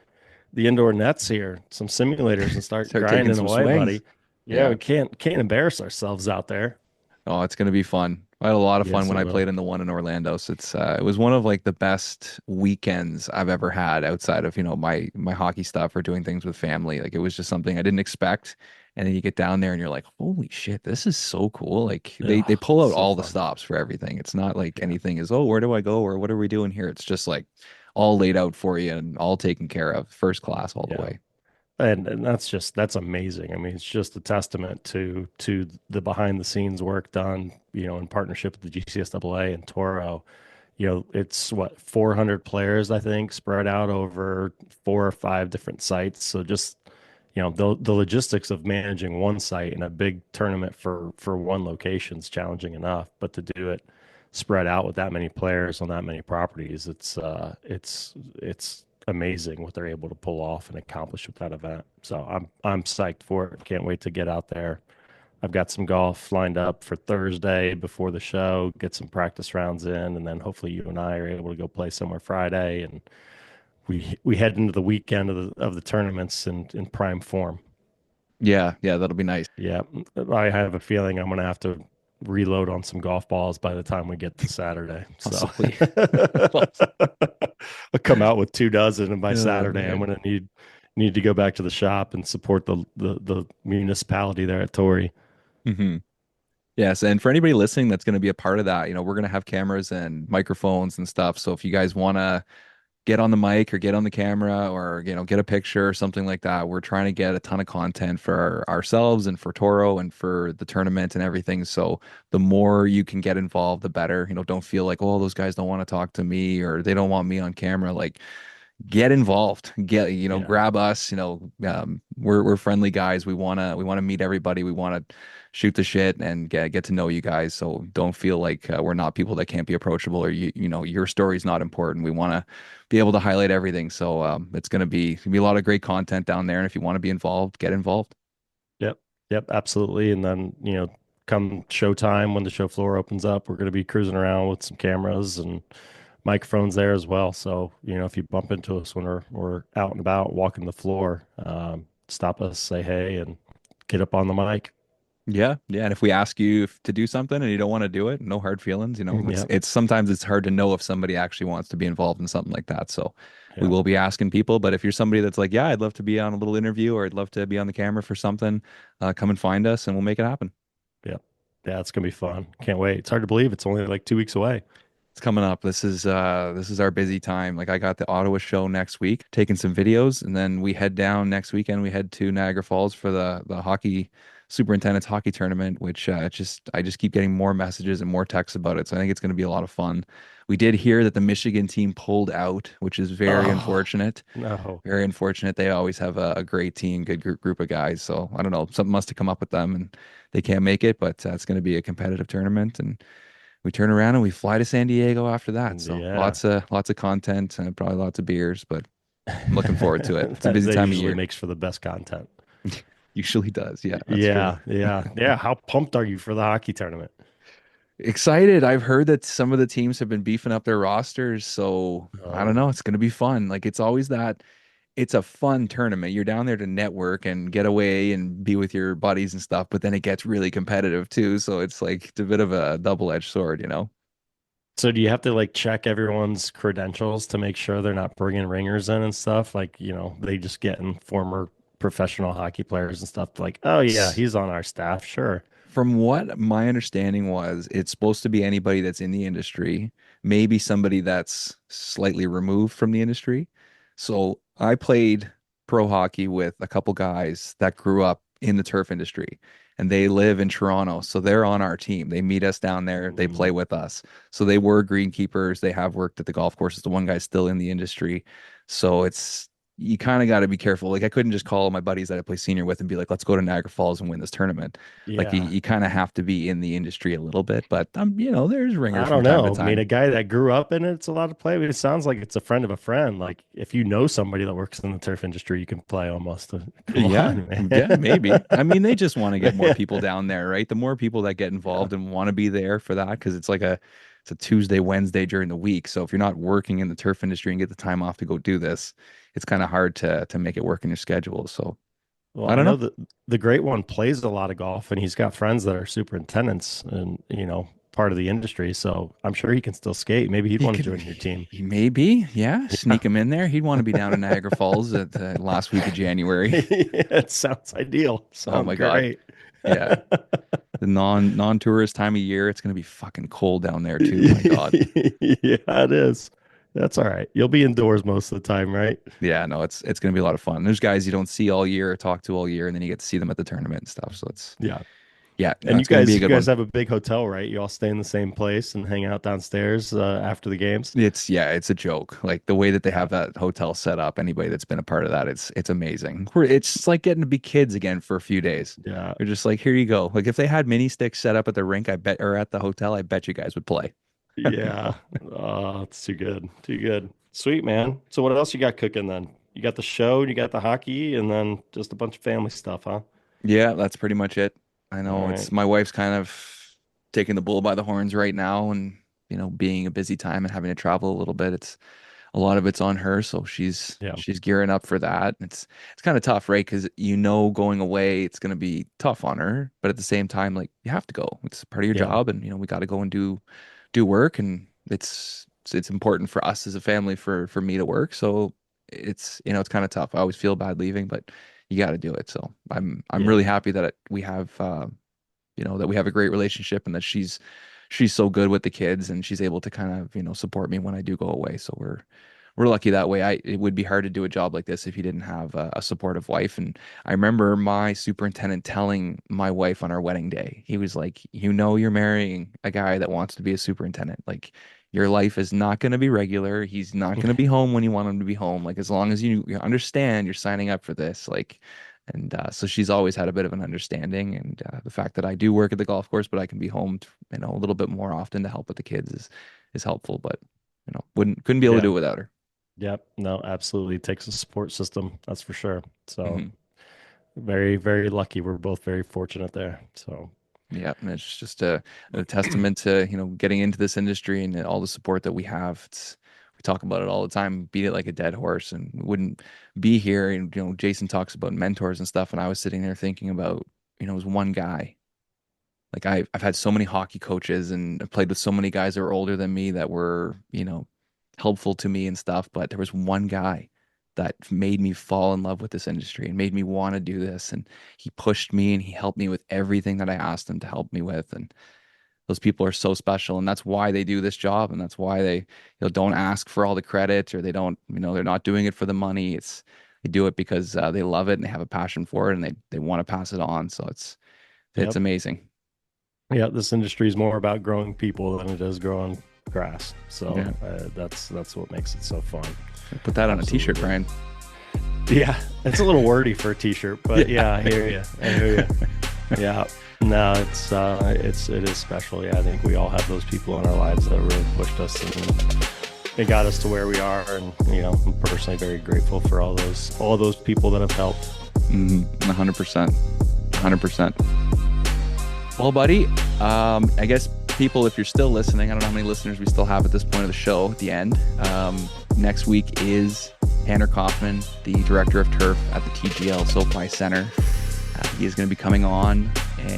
indoor nets here, some simulators, and start grinding away, buddy. Yeah, we can't embarrass ourselves out there. Oh, it's gonna be fun. I had a lot of fun Yes, when it I will. played in the one in Orlando. So it was one of like the best weekends I've ever had outside of, my hockey stuff or doing things with family. Like it was just something I didn't expect. And then you get down there and you're like, holy shit, this is so cool. Like they Yeah, pull it's out so all the fun. stops for everything. It's not like Yeah. anything is, oh, where do I go or what are we doing here? It's just like all laid out for you and all taken care of, first class all the Yeah. way. And that's amazing. I mean, it's just a testament to the behind the scenes work done, in partnership with the GCSAA and Toro. It's what 400 players, I think, spread out over 4 or 5 different sites. So just, the logistics of managing one site in a big tournament for one location is challenging enough, but to do it spread out with that many players on that many properties, it's amazing what they're able to pull off and accomplish with that event. So I'm psyched for it. Can't wait to get out there. I've got some golf lined up for Thursday before the show, get some practice rounds in, and then hopefully you and I are able to go play somewhere Friday, and we head into the weekend of the tournaments in prime form. Yeah, yeah, that'll be nice. Yeah, I have a feeling I'm going to have to reload on some golf balls by the time we get to Saturday. So Possibly. I'll come out with 2 dozen, and by Oh Saturday I'm man. going to need to go back to the shop and support the municipality there at Torrey. Hmm. Yes, and for anybody listening that's going to be a part of that, we're going to have cameras and microphones and stuff. So if you guys want to get on the mic or get on the camera or get a picture or something like that, we're trying to get a ton of content for ourselves and for Toro and for the tournament and everything. So the more you can get involved, the better. Don't feel like, oh, those guys don't want to talk to me or they don't want me on camera. Like get involved, Yeah. grab us. We're friendly guys. We want to meet everybody. We want to shoot the shit and get to know you guys. So don't feel like we're not people that can't be approachable or your story's not important. We want to be able to highlight everything. So it's gonna be a lot of great content down there. And if you want to be involved, get involved. Yep. Yep. Absolutely. And then, come showtime when the show floor opens up, we're going to be cruising around with some cameras and microphones there as well. So, if you bump into us when we're out and about walking the floor, stop us, say hey, and get up on the mic. Yeah, yeah. And if we ask you to do something and you don't want to do it, no hard feelings. It's Yep. it's sometimes it's hard to know if somebody actually wants to be involved in something like that. So we Yep. will be asking people. But if you're somebody that's like, yeah, I'd love to be on a little interview or I'd love to be on the camera for something, come and find us and we'll make it happen. Yep. Yeah, it's going to be fun. Can't wait. It's hard to believe it's only like 2 weeks away. It's coming up. This is our busy time. Like I got the Ottawa show next week, taking some videos, and then we head down next weekend. We head to Niagara Falls for the hockey superintendent's hockey tournament, which I just keep getting more messages and more texts about it. So I think it's going to be a lot of fun. We did hear that the Michigan team pulled out, which is very Oh, unfortunate. no. Very unfortunate. They always have a great team, good group of guys. So I don't know, something must have come up with them, and they can't make it. But it's going to be a competitive tournament, and we turn around and we fly to San Diego after that. So Yeah. lots of content and probably lots of beers, but I'm looking forward to it. It's a busy That time of usually year. makes for the best content. Usually does. Yeah, that's true. Yeah. Yeah. Yeah. How pumped are you for the hockey tournament? Excited. I've heard that some of the teams have been beefing up their rosters, so I don't Oh, know. It's going to be fun. Like it's always that it's a fun tournament. You're down there to network and get away and be with your buddies and stuff, but then it gets really competitive too. So it's like it's a bit of a double-edged sword. so do you have to like check everyone's credentials to make sure they're not bringing ringers in and stuff? Like, they just getting former professional hockey players and stuff like, oh yeah, he's on our staff. Sure. From what my understanding was, it's supposed to be anybody that's in the industry, maybe somebody that's slightly removed from the industry. So I played pro hockey with a couple guys that grew up in the turf industry and they live in Toronto. So they're on our team. They meet us down there, they play Mm, with us. So they were greenkeepers. They have worked at the golf courses. The one guy's still in the industry. So you kind of got to be careful. Like I couldn't just call my buddies that I play senior with and be like, let's go to Niagara Falls and win this tournament. Like you, yeah. you kind of have to be in the industry a little bit, but there's ringers I from don't time to know. I mean, time. a guy that grew up in it's a lot to play. I mean, it sounds like it's a friend of a friend. Like if you know somebody that works in the turf industry, you can play almost. Come Yeah, on, man. yeah, maybe. I mean, they just want to get more Yeah. people down there, right? The more people that get Yeah. involved and want to be there for that, because it's a Tuesday, Wednesday during the week. So if you're not working in the turf industry and get the time off to go do this, it's kind of hard to make it work in your schedule. So Well, I I don't know know. that the great one plays a lot of golf and he's got friends that are superintendents and, part of the industry, so I'm sure he can still skate. Maybe he'd He want to could, join your team. he may be, yeah. Sneak him in there. He'd want to be down in Niagara Falls at the last week of January. It sounds ideal. Oh Sounds my God. great. Yeah. The non-tourist time of year, it's gonna be fucking cold down there too. My God. Yeah, it is. That's all right. You'll be indoors most of the time, right? Yeah, no, it's gonna be a lot of fun. There's guys you don't see all year or talk to all year, and then you get to see them at the tournament and stuff. So it's Yeah. yeah, no, And it's gonna be a you good guys one. have a big hotel, right? You all stay in the same place and hang out downstairs after the games. It's a joke. Like the way that they have that hotel set up, anybody that's been a part of that, it's amazing. It's just like getting to be kids again for a few days. Yeah. They're just like, here you go. Like if they had mini sticks set up at the rink, I bet, or at the hotel, I bet you guys would play. Yeah. Oh, it's too good. Too good. Sweet, man. So what else you got cooking then? You got the show, you got the hockey, and then just a bunch of family stuff, huh? Yeah, that's pretty much it. I All know right. it's my wife's kind of taking the bull by the horns right now, and being a busy time and having to travel a little bit, it's a lot of it's on her, so Yeah. she's gearing up for that. It's kind of tough, right? Because going away, it's going to be tough on her, but at the same time, like you have to go. It's part of your Yeah. job, and we got to go and do work, and it's important for us as a family for me to work. So it's kind of tough. I always feel bad leaving, but you got to do it. So I'm Yeah. really happy that we have that we have a great relationship and that she's so good with the kids and she's able to kind of support me when I do go away. So we're lucky that way. It would be hard to do a job like this if you didn't have a supportive wife. And I remember my superintendent telling my wife on our wedding day, he was like, you're marrying a guy that wants to be a superintendent. Like your life is not going to be regular. He's not going to be home when you want him to be home. Like as long as you understand you're signing up for this, like, and so she's always had a bit of an understanding. And the fact that I do work at the golf course, but I can be home, a little bit more often to help with the kids is helpful. But couldn't be able to Yeah. do it without her. Yep. No, absolutely. It takes a support system. That's for sure. So Mhm. very, very lucky. We're both very fortunate there. So Yeah, and it's just a testament to getting into this industry and all the support that we have. We talk about it all the time, beat it like a dead horse, and we wouldn't be here. And Jason talks about mentors and stuff, and I was sitting there thinking about it was one guy. Like I've had so many hockey coaches and I've played with so many guys that were older than me that were helpful to me and stuff, but there was one guy that made me fall in love with this industry and made me want to do this. And he pushed me and he helped me with everything that I asked him to help me with. And those people are so special. And that's why they do this job. And that's why they don't ask for all the credit or they don't, they're not doing it for the money. They do it because they love it and they have a passion for it and they want to pass it on. So it's yep. amazing. Yeah, this industry is more about growing people than it is growing grass. So Yeah. that's what makes it so fun. Put that on a Absolutely. t-shirt, Brian. Yeah, it's a little wordy for a t-shirt, but yeah, I hear you. I hear you. Yeah, no, it is special. Yeah, I think we all have those people in our lives that really pushed us and it got us to where we are. And I'm personally very grateful for all those people that have helped. 100%. 100%. Well, buddy, I guess people, if you're still listening, I don't know how many listeners we still have at this point of the show at the end. Next week is Tanner Kaufman, the director of turf at the TGL SoFi Center. He is going to be coming on.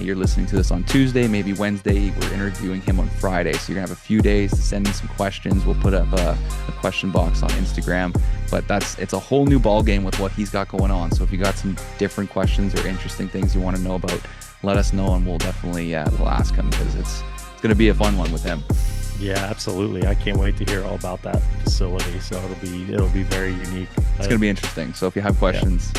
You're listening to this on Tuesday, maybe Wednesday. We're interviewing him on Friday. So you're going to have a few days to send in some questions. We'll put up a question box on Instagram. But it's a whole new ball game with what he's got going on. So if you got some different questions or interesting things you want to know about, let us know and we'll definitely we'll ask him because it's going to be a fun one with him. Yeah, absolutely. I can't wait to hear all about that facility. So it'll be very unique. It's going to be interesting. So if you have questions,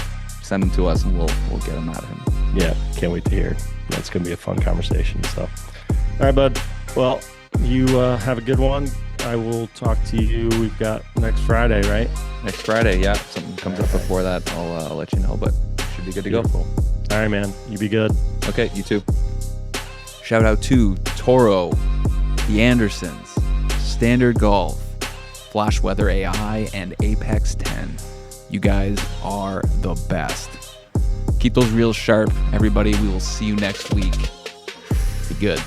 send them to us and we'll get them out of him. Yeah, can't wait to hear. That's going to be a fun conversation. So, all right, bud. Well, you have a good one. I will talk to you. We've got next Friday, right? Next Friday, yeah. If something comes up before that, I'll let you know, but should be good to Beautiful. go. All right, man. You be good. Okay, you too. Shout out to Toro, the Andersons, Standard Golf, Flash Weather AI, and Apex 10. You guys are the best. Keep those reels sharp, everybody. We will see you next week. Be good.